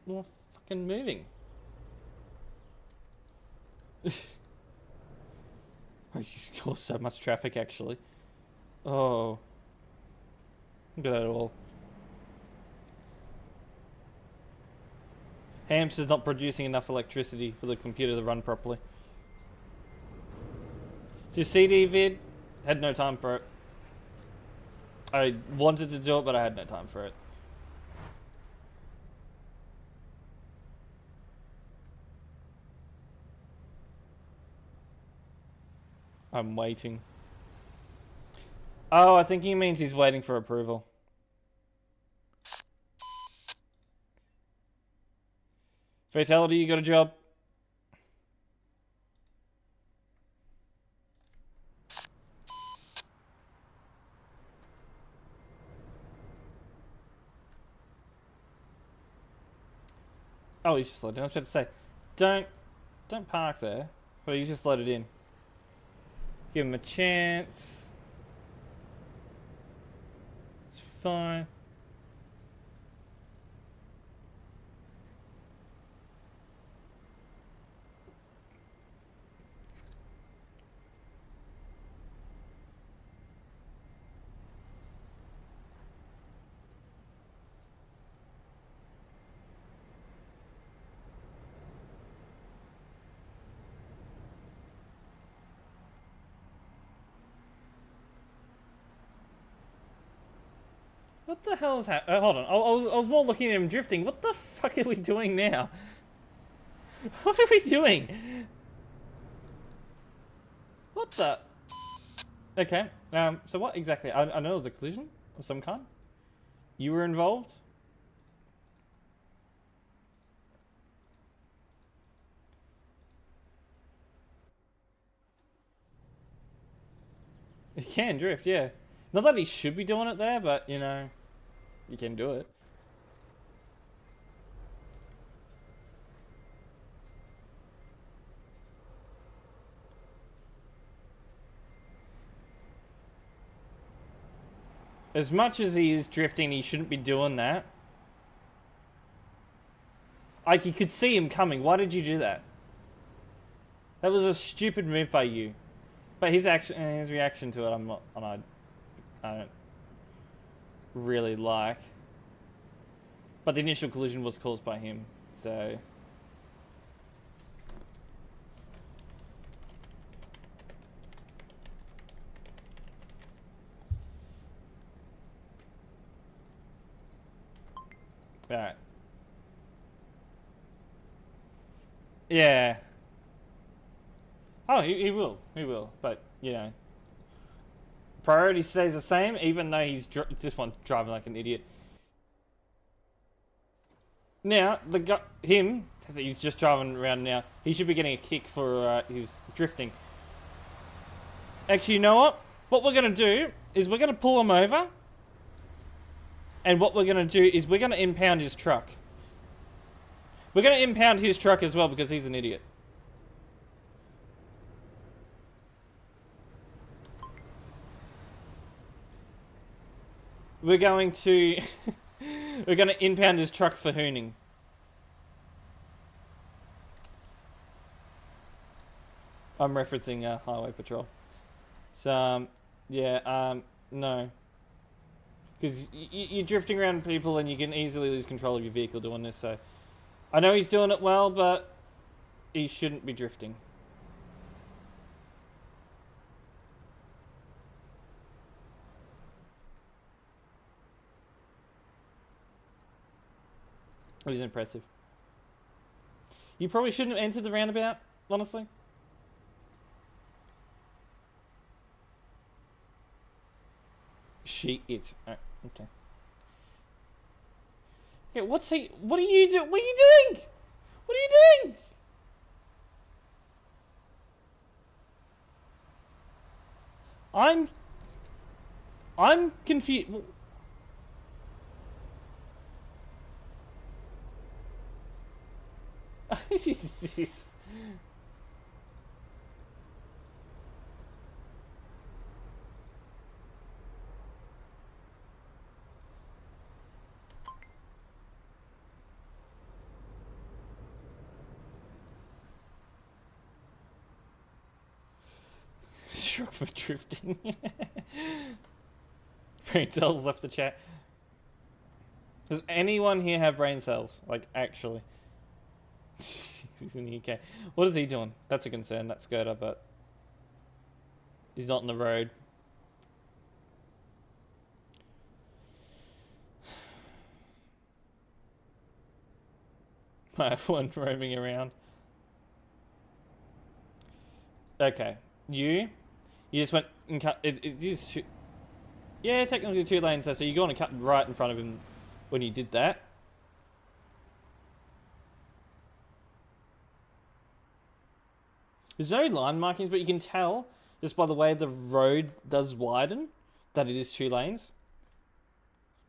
more fucking moving. Oh, he's caused so much traffic, actually. Oh. Look at that all. Hamster's not producing enough electricity for the computer to run properly. To CD vid, had no time for it. I wanted to do it, but I had no time for it. I'm waiting. Oh, I think he means he's waiting for approval. Fatality, you got a job? Oh, he's just loaded in. I was about to say, don't park there. But he's just loaded in. Give him a chance. It's fine. What the hell is happening? Hold on. I was more looking at him drifting. What the fuck are we doing now? What are we doing? What the? Okay. So what exactly? I know it was a collision of some kind. You were involved? You can drift, yeah. Not that he should be doing it there, but, you know, you can do it. As much as he is drifting, he shouldn't be doing that. Like, you could see him coming. Why did you do that? That was a stupid move by you. But his reaction to it, I don't really like. But the initial collision was caused by him, so. Alright. Yeah. Oh, he will. He will. But, you know. Priority stays the same, even though he's this one driving like an idiot. Now, he's just driving around now. He should be getting a kick for his drifting. Actually, you know what? What we're going to do is we're going to pull him over. And what we're going to do is we're going to impound his truck. We're going to impound his truck as well because he's an idiot. We're going to we're going to impound his truck for hooning. I'm referencing Highway Patrol. So yeah, no. Because you're drifting around people and you can easily lose control of your vehicle doing this, so. I know he's doing it well, but he shouldn't be drifting. It was impressive. You probably shouldn't have entered the roundabout, honestly. It. Oh, okay. Okay, what are you doing? What are you doing? What are you doing? I'm confused. This. Struck for drifting. Brain cells left the chat. Does anyone here have brain cells? Like, actually. He's in the UK. What is he doing? That's a concern, that skirter, but he's not in the road. I have one roaming around. Okay. You just went and cut. It is. Yeah, technically 2 lanes there, so you're going to cut right in front of him when you did that. There's no line markings, but you can tell just by the way the road does widen that it is 2 lanes.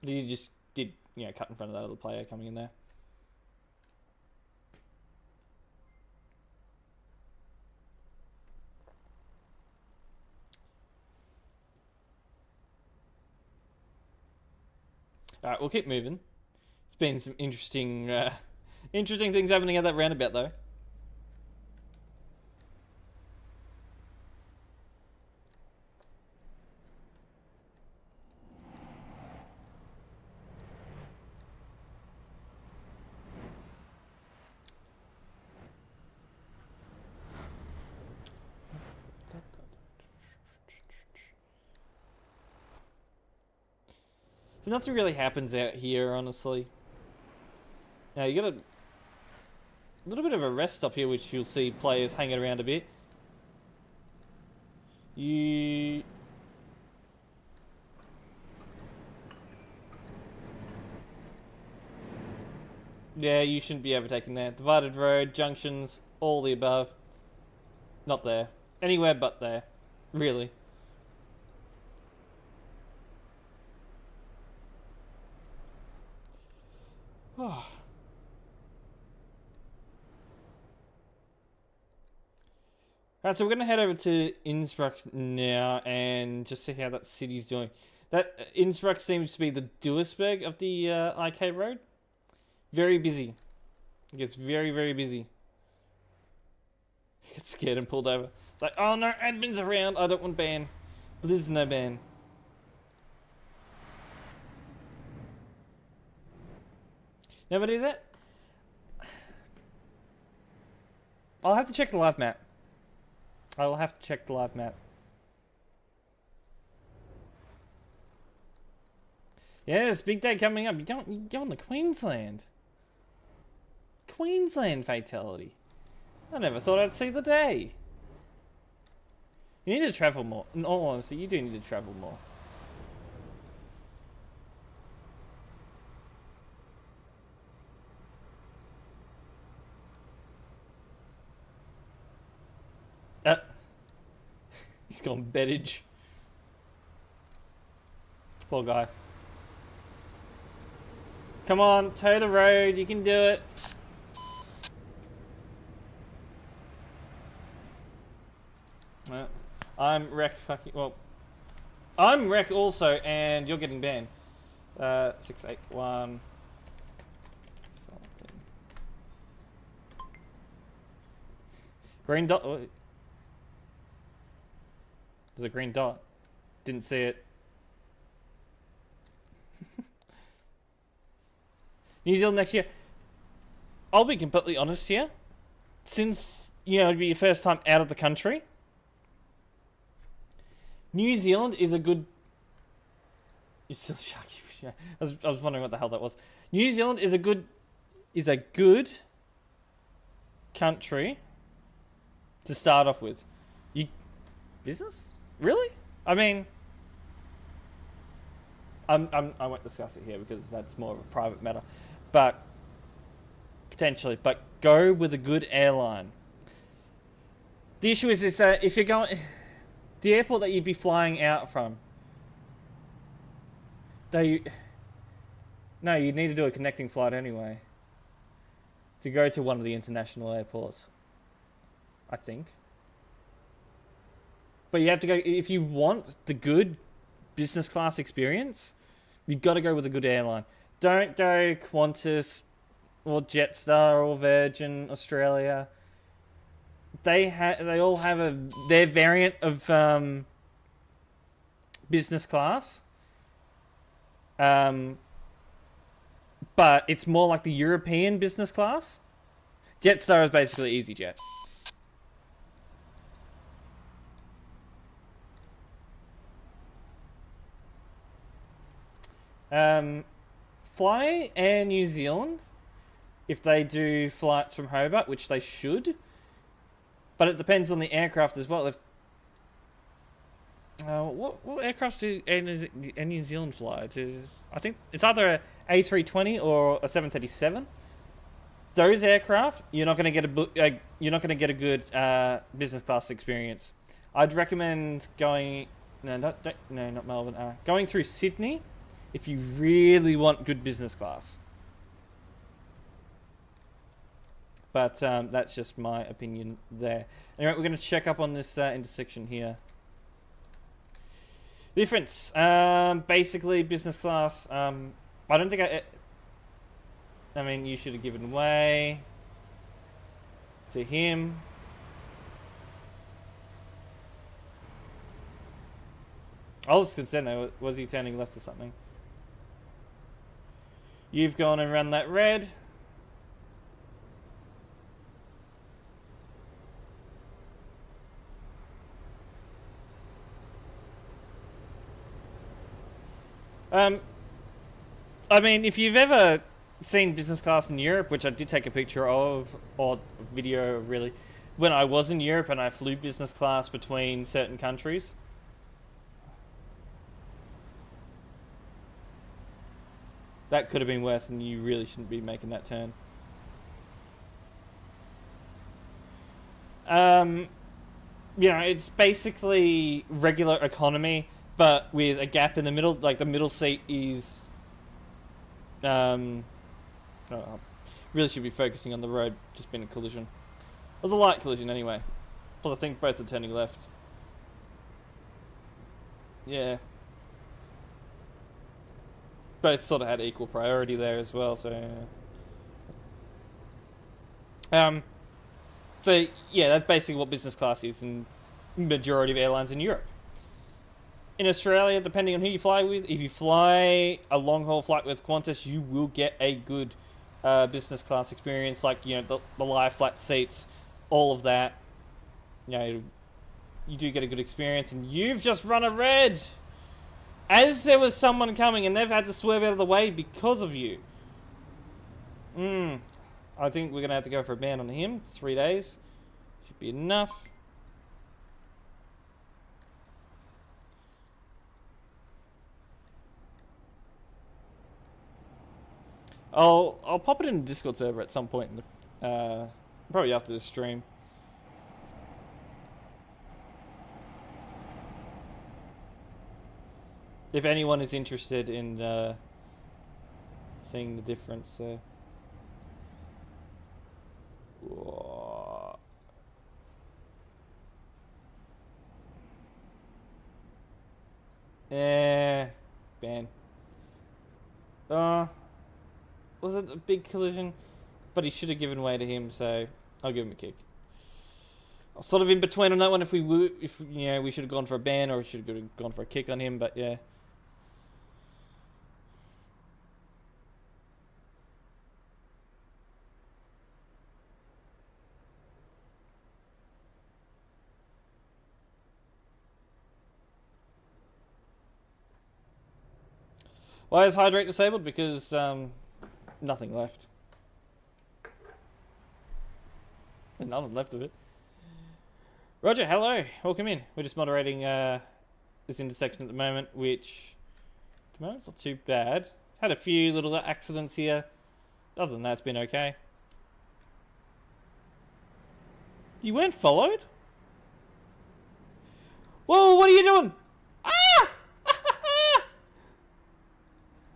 You just did, you know, cut in front of that other player coming in there. Alright, we'll keep moving. It's been some interesting things happening at that roundabout, though. So nothing really happens out here, honestly. Now you got a little bit of a rest stop here, which you'll see players hanging around a bit. You... Yeah, you shouldn't be overtaking there. Divided road, junctions, all the above. Not there. Anywhere but there. Really. Oh. Alright, so we're going to head over to Innsbruck now and just see how that city's doing. That Innsbruck seems to be the Duisburg of the IK road. Very busy. It gets very, very busy. I get scared and pulled over. It's like, oh no, admin's around. I don't want ban. Blizz no ban. Nobody do that? I'll have to check the live map. I'll have to check the live map. Yes, big day coming up. You go on to Queensland. Queensland fatality. I never thought I'd see the day. You need to travel more. In all honesty, you do need to travel more. He's gone bettage. Poor guy. Come on, toe the road. You can do it. I'm wreck fucking... Well, I'm wreck also, and you're getting banned. 681... Green dot... There's a green dot. Didn't see it. New Zealand next year. I'll be completely honest here. Since, you know, it'd be your first time out of the country, New Zealand is a good... You're still sharky. Yeah. I was wondering what the hell that was. New Zealand is a good country to start off with. You business? Really? I mean, I won't discuss it here because that's more of a private matter. But potentially, but go with a good airline. The issue is that if you're going, the airport that you'd be flying out from, no, you need to do a connecting flight anyway to go to one of the international airports, I think. But you have to go, if you want the good business class experience, you've got to go with a good airline. Don't go Qantas or Jetstar or Virgin Australia. They all have their variant of business class. But it's more like the European business class. Jetstar is basically EasyJet. Fly Air New Zealand, if they do flights from Hobart, which they should, but it depends on the aircraft as well. If what aircraft do Air New Zealand fly? I think it's either a A320 or a 737. Those aircraft, you're not going to get a good business class experience. I'd recommend going not Melbourne. Going through Sydney. If you really want good business class. But that's just my opinion there. Anyway, we're going to check up on this intersection here. Difference. Basically, business class. I don't think I mean, you should have given way to him. I was concerned though, was he turning left or something? You've gone and run that red. I mean, if you've ever seen business class in Europe, which I did take a picture of, or video really, when I was in Europe and I flew business class between certain countries. That could have been worse, and you really shouldn't be making that turn. You know, it's basically regular economy, but with a gap in the middle. Like the middle seat is, oh, really should be focusing on the road. Just been a collision. It was a light collision anyway. Plus, I think both are turning left. Yeah. Both sort of had equal priority there as well, so so yeah, that's basically what business class is in majority of airlines in Europe. In Australia, depending on who you fly with, if you fly a long haul flight with Qantas, you will get a good business class experience, like, you know, the lie flat seats, all of that. You know, you do get a good experience, and you've just run a red. As there was someone coming, and they've had to swerve out of the way because of you. I think we're going to have to go for a ban on him. 3 days. Should be enough. I'll pop it in the Discord server at some point, in the, probably after this stream. If anyone is interested in seeing the difference. Ban. Was it a big collision? But he should have given way to him, so I'll give him a kick. I was sort of in between on that one. If you know, we should have gone for a ban, or we should have gone for a kick on him. But yeah. Why is hydrate disabled? Because nothing left. There's nothing left of it. Roger, hello. Welcome in. We're just moderating this intersection at the moment, which at the moment's not too bad. Had a few little accidents here. Other than that, it's been okay. You weren't followed? Whoa, what are you doing? Ah!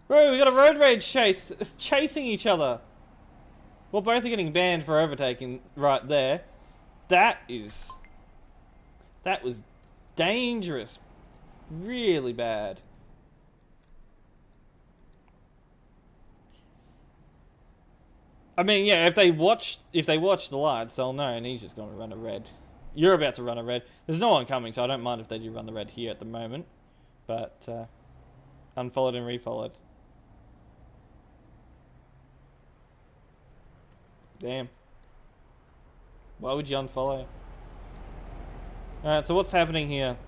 Bro, we got a road rage chase, chasing each other. Well, both are getting banned for overtaking right there. That was dangerous. Really bad. I mean, yeah, if they watch the lights, they'll know, and he's just going to run a red. You're about to run a red. There's no one coming, so I don't mind if they do run the red here at the moment. But unfollowed and refollowed. Damn. Why would you unfollow? Alright, so what's happening here?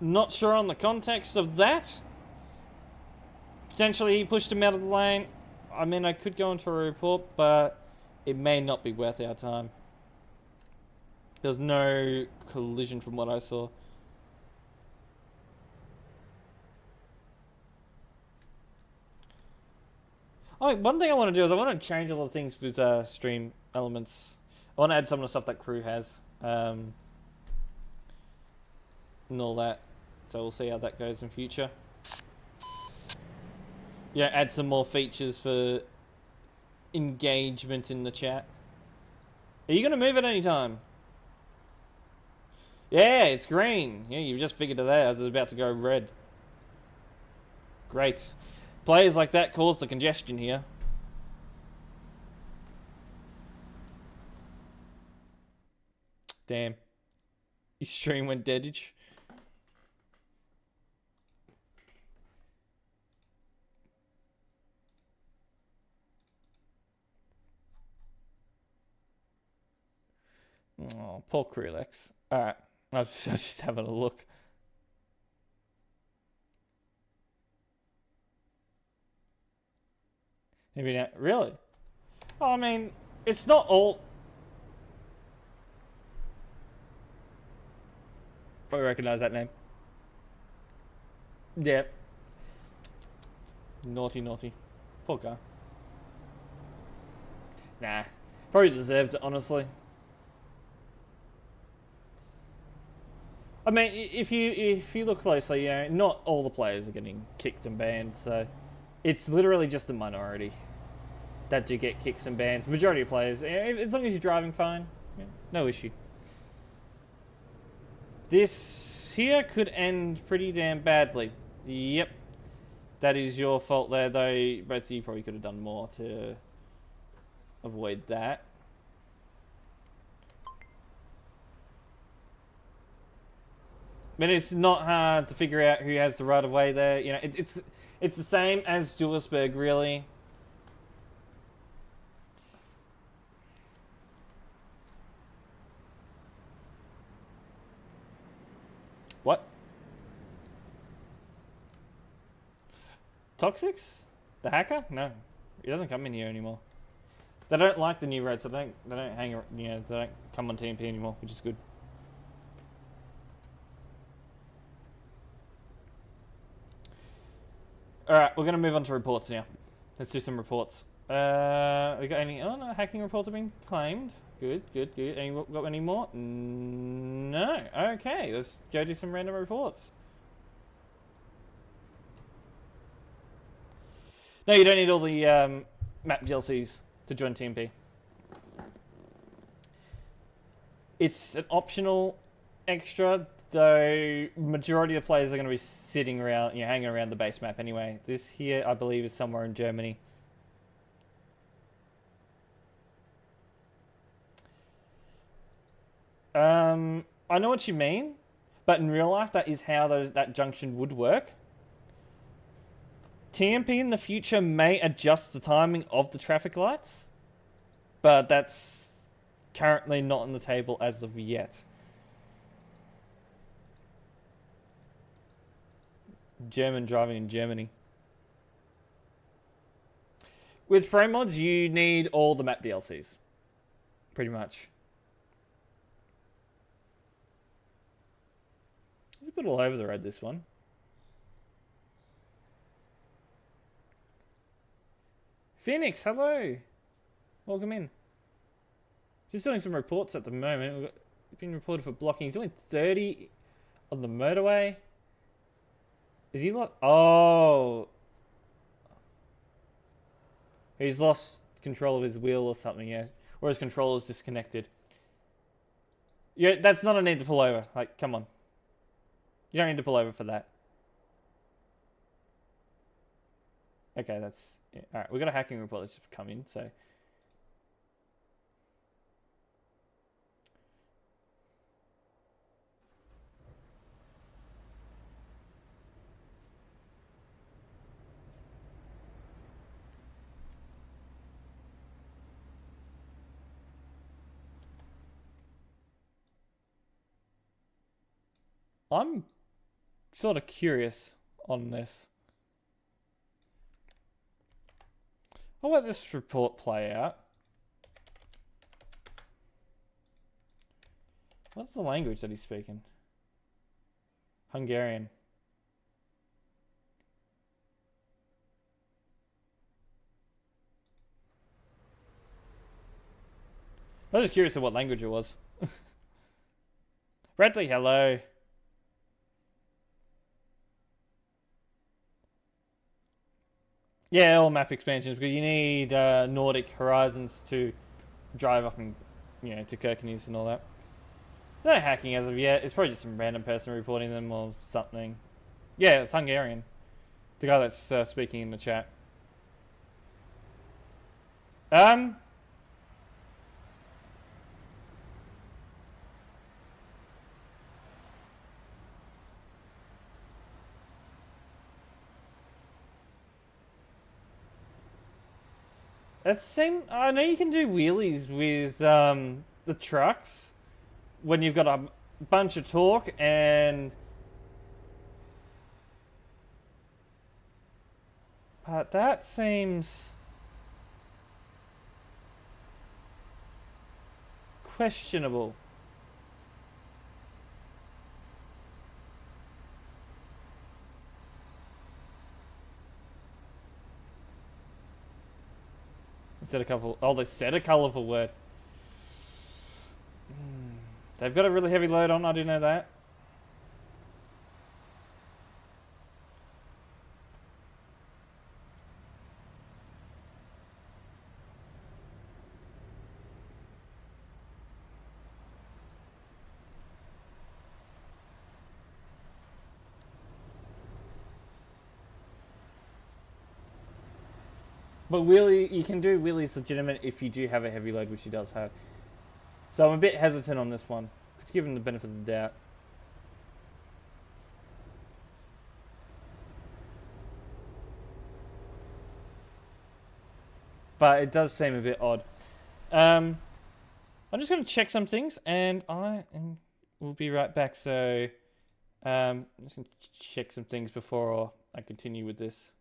Not sure on the context of that. Potentially he pushed him out of the lane. I mean, I could go into a report, but it may not be worth our time. There's no collision from what I saw. Oh, one thing I want to do is I want to change a lot of things with stream elements. I want to add some of the stuff that crew has. And all that. So we'll see how that goes in future. Yeah, add some more features for engagement in the chat. Are you going to move at any time? Yeah, it's green. Yeah, you've just figured it out as it's about to go red. Great. Players like that cause the congestion here. Damn. His stream went deadage. Oh, poor Krelex. Alright. I was just having a look. Maybe not. Really? Oh, I mean, it's not all... Probably recognize that name. Yeah. Naughty, naughty. Poor guy. Nah. Probably deserved it, honestly. I mean, if you look closely, you know, not all the players are getting kicked and banned, so it's literally just a minority that do get kicks and bans. Majority of players, as long as you're driving fine, yeah, no issue. This here could end pretty damn badly. Yep. That is your fault there, though. Both of you probably could have done more to avoid that. But it's not hard to figure out who has the right of way there. You know, it's the same as Duisburg, really. What? Toxics? The hacker? No, he doesn't come in here anymore. They don't like the new roads, so they don't hang. You know, they don't come on TMP anymore, which is good. Alright, we're going to move on to reports now. Let's do some reports. We got any... Oh, no, hacking reports have been claimed. Good, good, good. Got any more? No. Okay, let's go do some random reports. No, you don't need all the map DLCs to join TMP. It's an optional extra, though majority of players are going to be sitting around, you know, hanging around the base map anyway. This here, I believe, is somewhere in Germany. I know what you mean, but in real life, that is how that junction would work. TMP in the future may adjust the timing of the traffic lights, but that's currently not on the table as of yet. German driving in Germany. With frame mods, you need all the map DLCs. Pretty much. It's a bit all over the road, this one. Phoenix, hello. Welcome in. Just doing some reports at the moment. We've been reported for blocking. He's doing 30 on the motorway. Is he like... Oh. He's lost control of his wheel or something, yeah. Or his controller's disconnected. Yeah, that's not a need to pull over. Like, come on. You don't need to pull over for that. Okay, that's... Yeah. Alright, we've got a hacking report that's just come in, so... I'm sort of curious on this. I'll let this report play out. What's the language that he's speaking? Hungarian. I was just curious of what language it was. Bradley, hello. Yeah, all map expansions, because you need Nordic Horizons to drive up and, you know, to Kirkenes and all that. No hacking as of yet. It's probably just some random person reporting them or something. Yeah, it's Hungarian. The guy that's speaking in the chat. I know you can do wheelies with the trucks when you've got a bunch of torque and... But that seems... questionable. Instead of colourful. Oh, they said a colourful word. They've got a really heavy load on, I do know that. But wheelie, you can do wheelies legitimate if you do have a heavy load, which he does have. So I'm a bit hesitant on this one. Could give him the benefit of the doubt. But it does seem a bit odd. I'm just going to check some things, and we'll be right back. So I'm just going to check some things before I continue with this.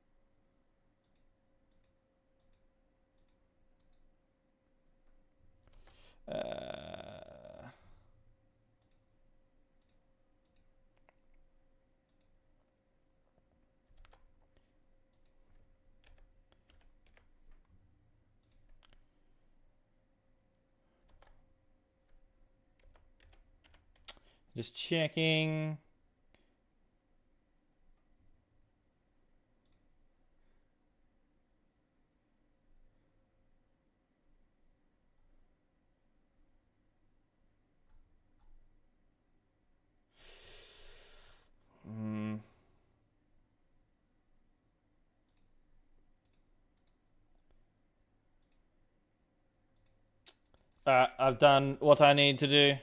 Just checking. I've done what I need to do.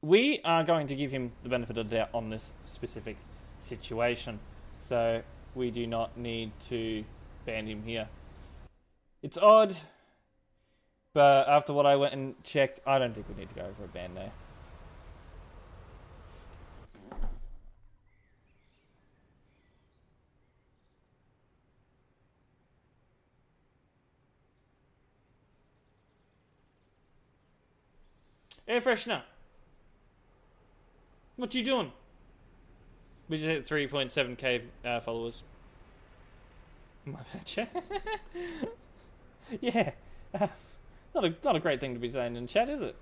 We are going to give him the benefit of the doubt on this specific situation. So we do not need to ban him here. It's odd, but after what I went and checked, I don't think we need to go for a ban there. Air freshener. What you doing? We just hit 3.7k followers. My bad, chat. Yeah. Not a great thing to be saying in chat, is it?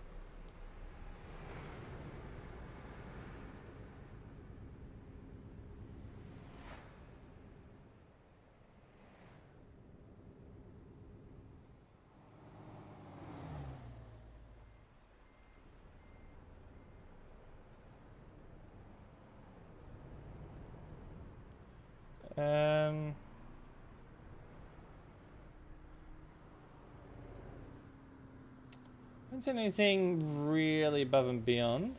Haven't seen anything really above and beyond.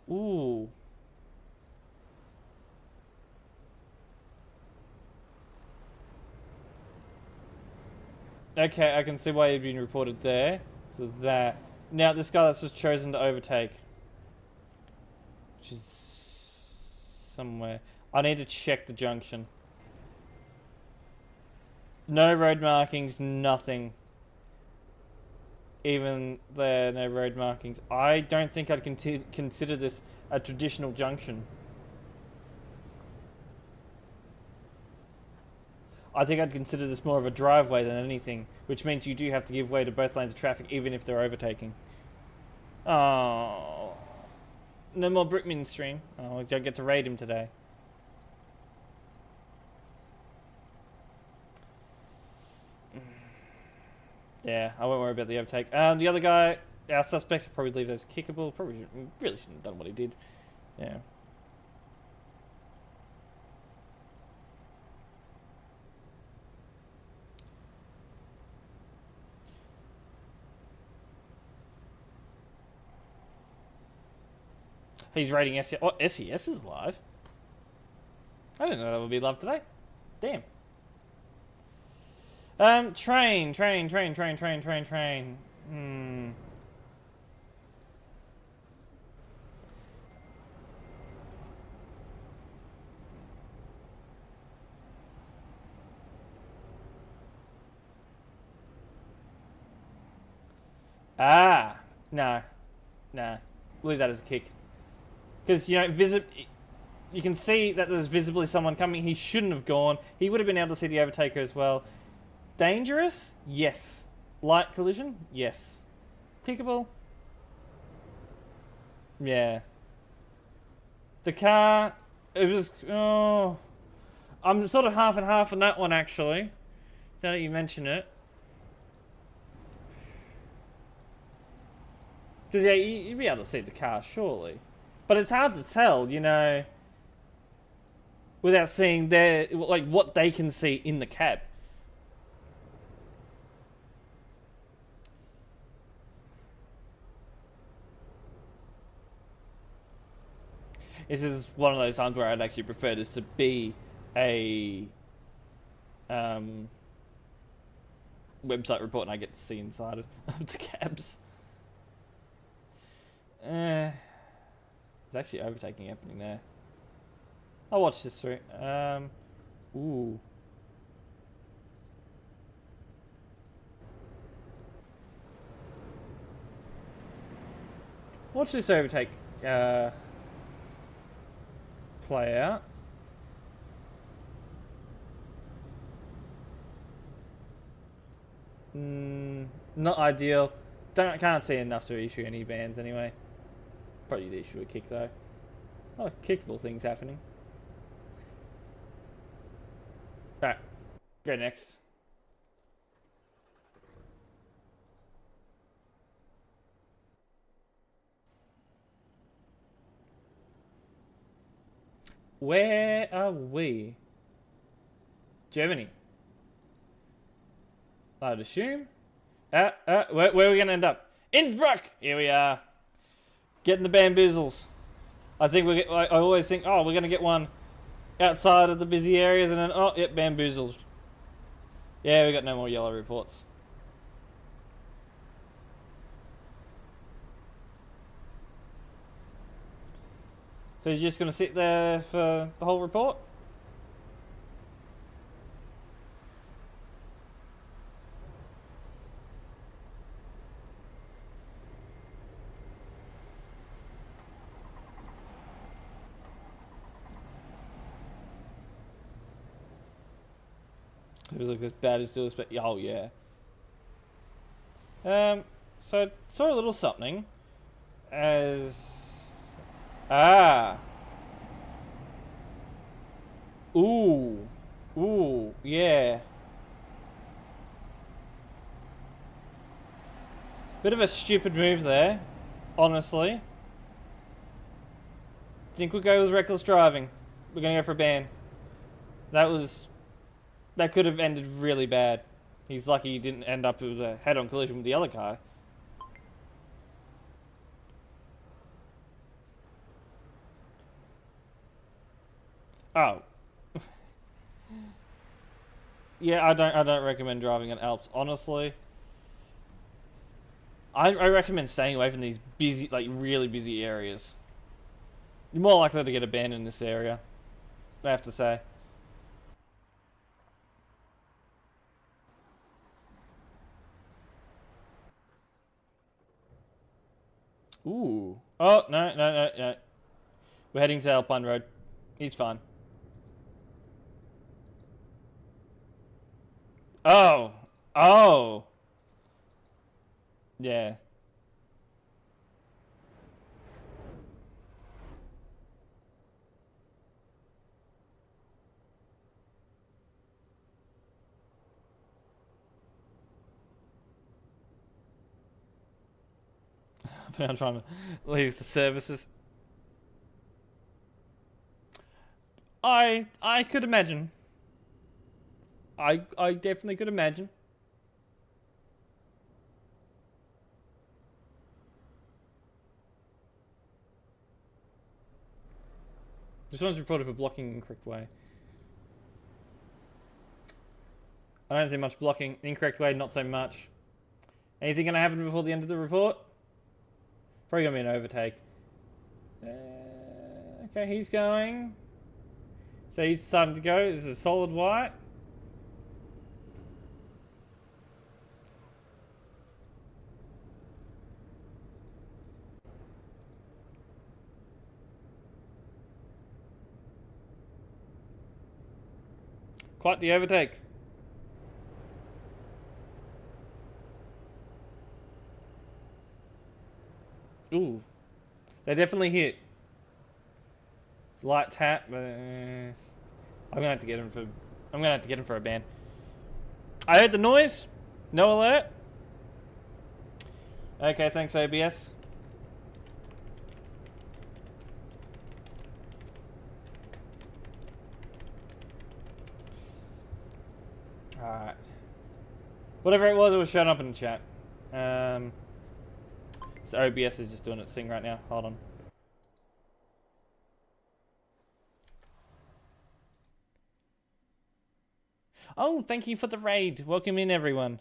Ooh. Okay, I can see why you've been reported there. So that. Now, this guy that's just chosen to overtake. Which is somewhere. I need to check the junction. No road markings, nothing. Even there, no road markings. I don't think I'd consider this a traditional junction. I think I'd consider this more of a driveway than anything, which means you do have to give way to both lanes of traffic, even if they're overtaking. Oh, no more Brickman stream. Oh, I don't get to raid him today. Yeah, I won't worry about the overtake. The other guy, our suspect, probably leave those kickable. Probably really shouldn't have done what he did. Yeah. He's raiding SES. Oh, SES is live. I didn't know that would be live today. Damn. Train. Ah, no, nah. Leave that as a kick. Because, you know, you can see that there's visibly someone coming. He shouldn't have gone. He would have been able to see the overtaker as well. Dangerous? Yes. Light collision? Yes. Kickable? Yeah. The car, it was, oh, I'm sort of half and half on that one, actually. Now that you mention it. Because, yeah, you'd be able to see the car, surely. But it's hard to tell, you know, without seeing like, what they can see in the cab. This is one of those times where I'd actually prefer this to be a website report and I get to see inside of the cabs. There's actually overtaking happening there. I'll watch this through. Ooh. Watch this overtake play out. Not ideal. Can't see enough to issue any bans anyway. Probably to issue a kick though. Oh, kickable things happening. Alright, go next. Where are we? Germany. I'd assume. Where are we going to end up? Innsbruck! Here we are. Getting the bamboozles. I think I always think, oh, we're going to get one outside of the busy areas and then, oh, yep, bamboozled. Yeah, we got no more yellow reports. So you're just going to sit there for the whole report? It was like as bad as this, but oh yeah. So saw a little something as ooh, yeah. Bit of a stupid move there, honestly. Think we'll go with reckless driving. We're gonna go for a ban. That could have ended really bad. He's lucky he didn't end up with a head-on collision with the other car. Oh. Yeah, I don't recommend driving in Alps, honestly. I recommend staying away from these busy, like really busy areas. You're more likely to get abandoned in this area, I have to say. Ooh. Oh, no. We're heading to Alpine Road. He's fine. Oh. Yeah. But I'm trying to lose the services. I could imagine. I definitely could imagine. This one's reported for blocking incorrect way. I don't see much blocking. Incorrect way, not so much. Anything gonna happen before the end of the report? Probably gonna be an overtake. Okay, he's going. So he's starting to go. This is a solid white. Quite the overtake. Ooh. They definitely hit. Light tap. I'm gonna have to get him for. I'm gonna have to get him for a ban. I heard the noise. No alert. Okay, thanks OBS. Alright. Whatever it was showing up in the chat. So OBS is just doing its thing right now. Hold on. Oh, thank you for the raid. Welcome in, everyone.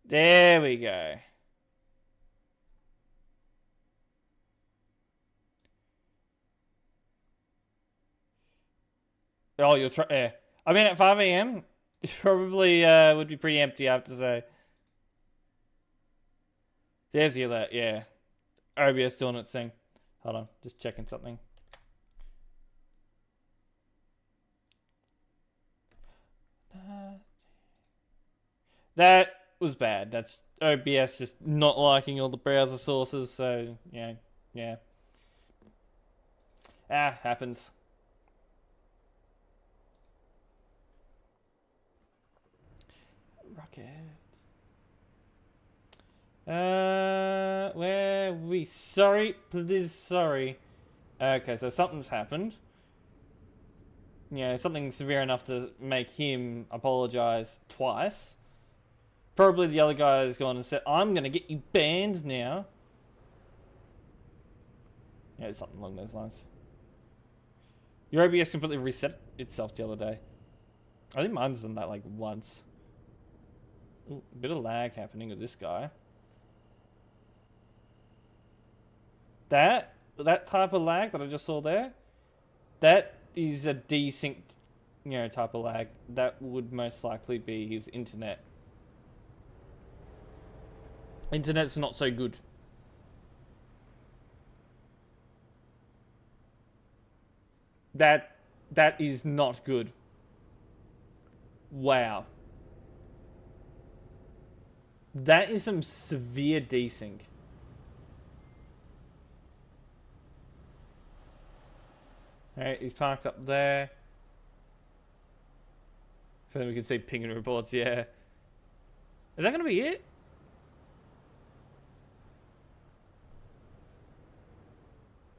There we go. Oh, you'll try. Yeah. I mean, at 5 a.m., it probably would be pretty empty, I have to say. There's the alert, yeah. OBS doing its thing. Hold on, just checking something. That was bad. That's OBS just not liking all the browser sources, so, yeah. Happens. Rocket. Where are we? Sorry, please, sorry. Okay, so something's happened. Something severe enough to make him apologize twice. Probably the other guy has gone and said, I'm going to get you banned now. Yeah, something along those lines. Your OBS completely reset itself the other day. I think mine's done that like once. Ooh, a bit of lag happening with this guy. That type of lag that I just saw there, that is a desync, type of lag. That would most likely be his internet. Internet's not so good. That is not good. Wow. That is some severe desync. Alright, he's parked up there. So then we can see pinging reports, yeah. Is that going to be it?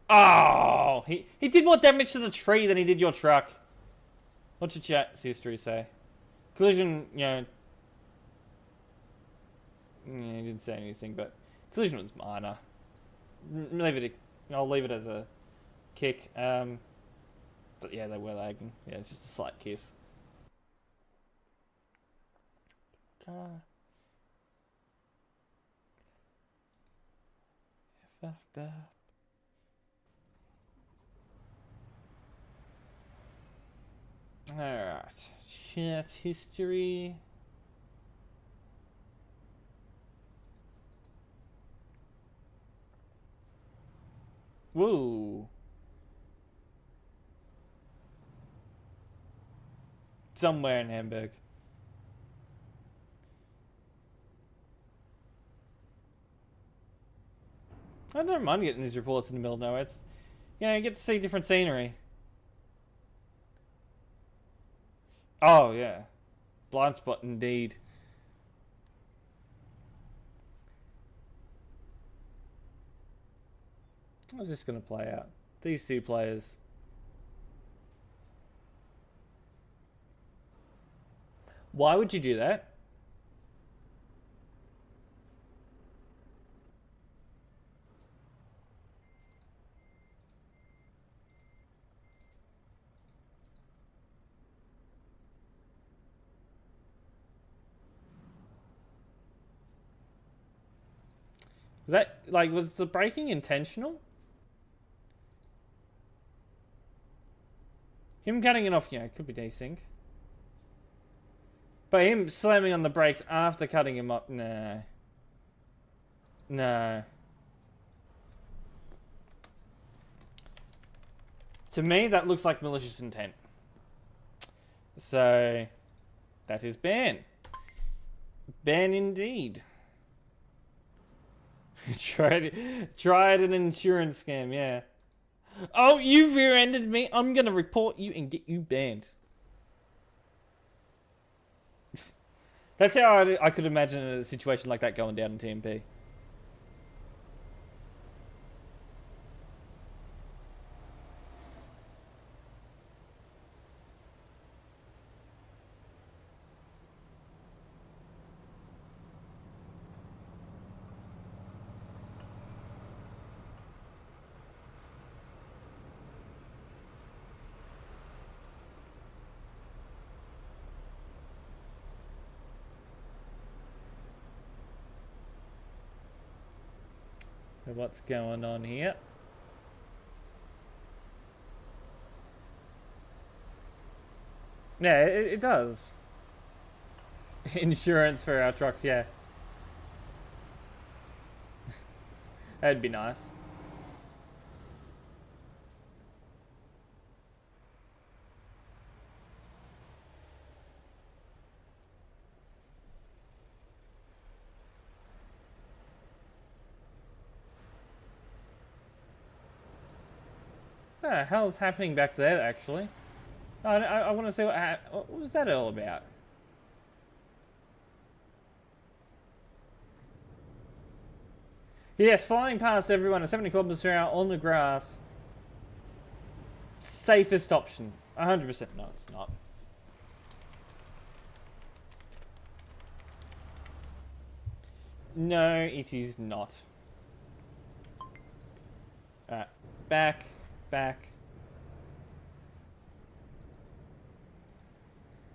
Oh! He did more damage to the tree than he did your truck. What's your chat's history say? Collision, yeah, he didn't say anything, but collision was minor. I'll leave it as a kick. But yeah, they were lagging. Yeah, it's just a slight kiss. Fucked up. Alright. Chat history. Whoa. Somewhere in Hamburg. I don't mind getting these reports in the middle of nowhere. It's, you get to see different scenery. Oh, yeah. Blind spot indeed. How's this going to play out? These two players. Why would you do that? Was the braking intentional? Him cutting it off, it could be desync. But him slamming on the brakes after cutting him up, nah. No. To me, that looks like malicious intent. So, that is ban. Ban indeed. Tried an insurance scam, yeah. Oh, you rear-ended me. I'm gonna report you and get you banned. That's how I could imagine a situation like that going down in TMP. So what's going on here? Yeah, it does. Insurance for our trucks, yeah. That'd be nice. What the hell's happening back there, actually? I want to see what was that all about? Yes, flying past everyone at 70 kilometers per hour on the grass. Safest option. 100%. No, it's not. No, it is not. Alright. Back.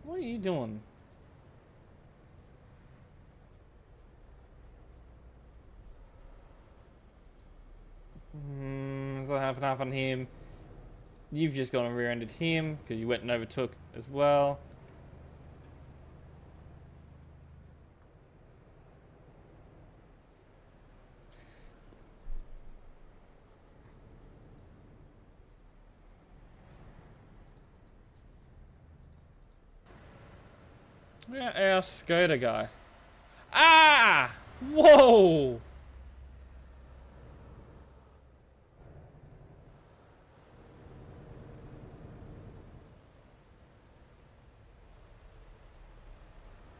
What are you doing? So half and half on him. You've just gone and rear-ended him because you went and overtook as well. Yeah, our Skoda guy. Ah! Whoa!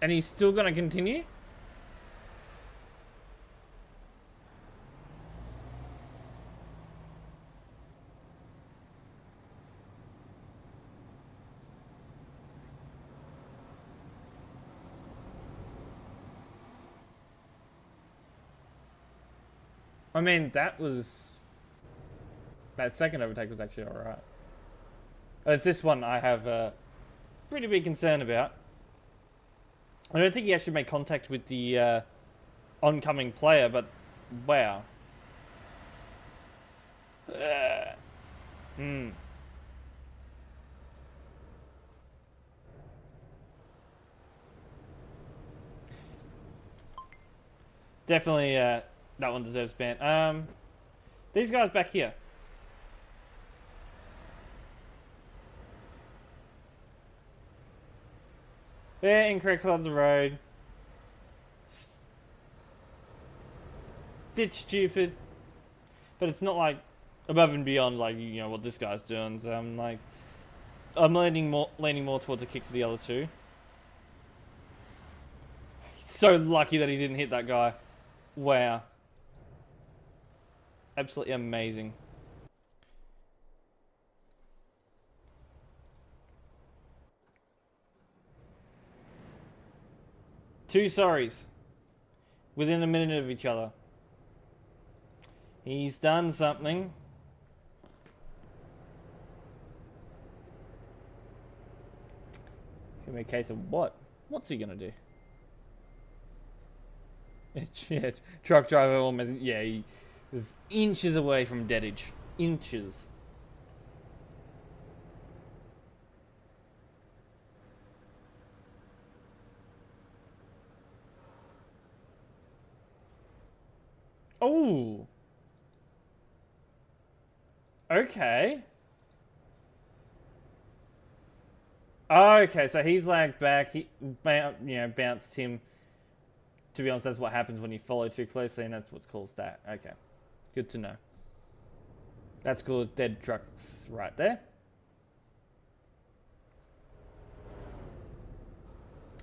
And he's still gonna continue? I mean, that second overtake was actually alright. It's this one I have a pretty big concern about. I don't think he actually made contact with the oncoming player, but wow. Definitely that one deserves ban. These guys back here. They're incorrect side of the road. Bit stupid. But it's not like above and beyond like, you know, what this guy's doing. So I'm like, I'm leaning more towards a kick for the other two. He's so lucky that he didn't hit that guy. Wow. Absolutely amazing. Two sorries. Within a minute of each other. He's done something. Give me a case of what? What's he gonna do? Yeah, truck driver almost, yeah, he is inches away from deadage. Inches. Oh. Okay. Oh, okay, so he's lagged back. He, bounced him. To be honest, that's what happens when you follow too closely, and that's what caused that. Okay, good to know. That's caused dead trucks right there.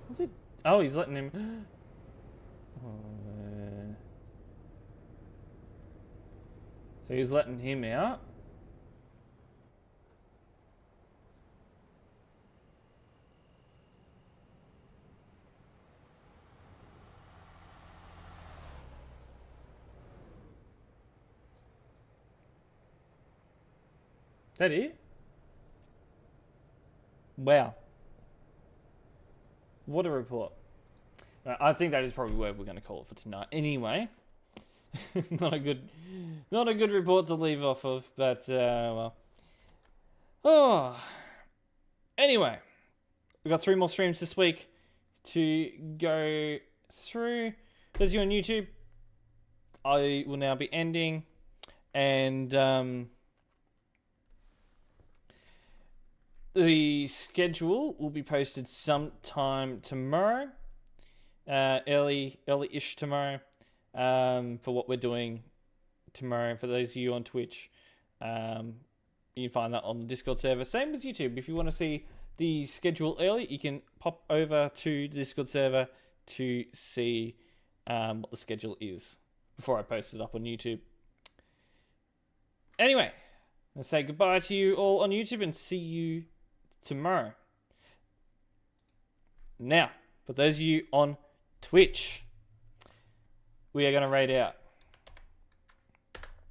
What's it? Oh, he's letting him. So he's letting him out. Is that it? Wow. What a report. I think that is probably where we're going to call it for tonight. Anyway, not a good report to leave off of, but well. Oh. Anyway, we've got 3 more streams this week to go through. Those of you on YouTube, I will now be ending, and the schedule will be posted sometime tomorrow, early-ish tomorrow, for what we're doing tomorrow. For those of you on Twitch, you can find that on the Discord server. Same with YouTube. If you want to see the schedule early, you can pop over to the Discord server to see what the schedule is before I post it up on YouTube. Anyway, I'll say goodbye to you all on YouTube and see you tomorrow. Now, for those of you on Twitch, we are going to raid out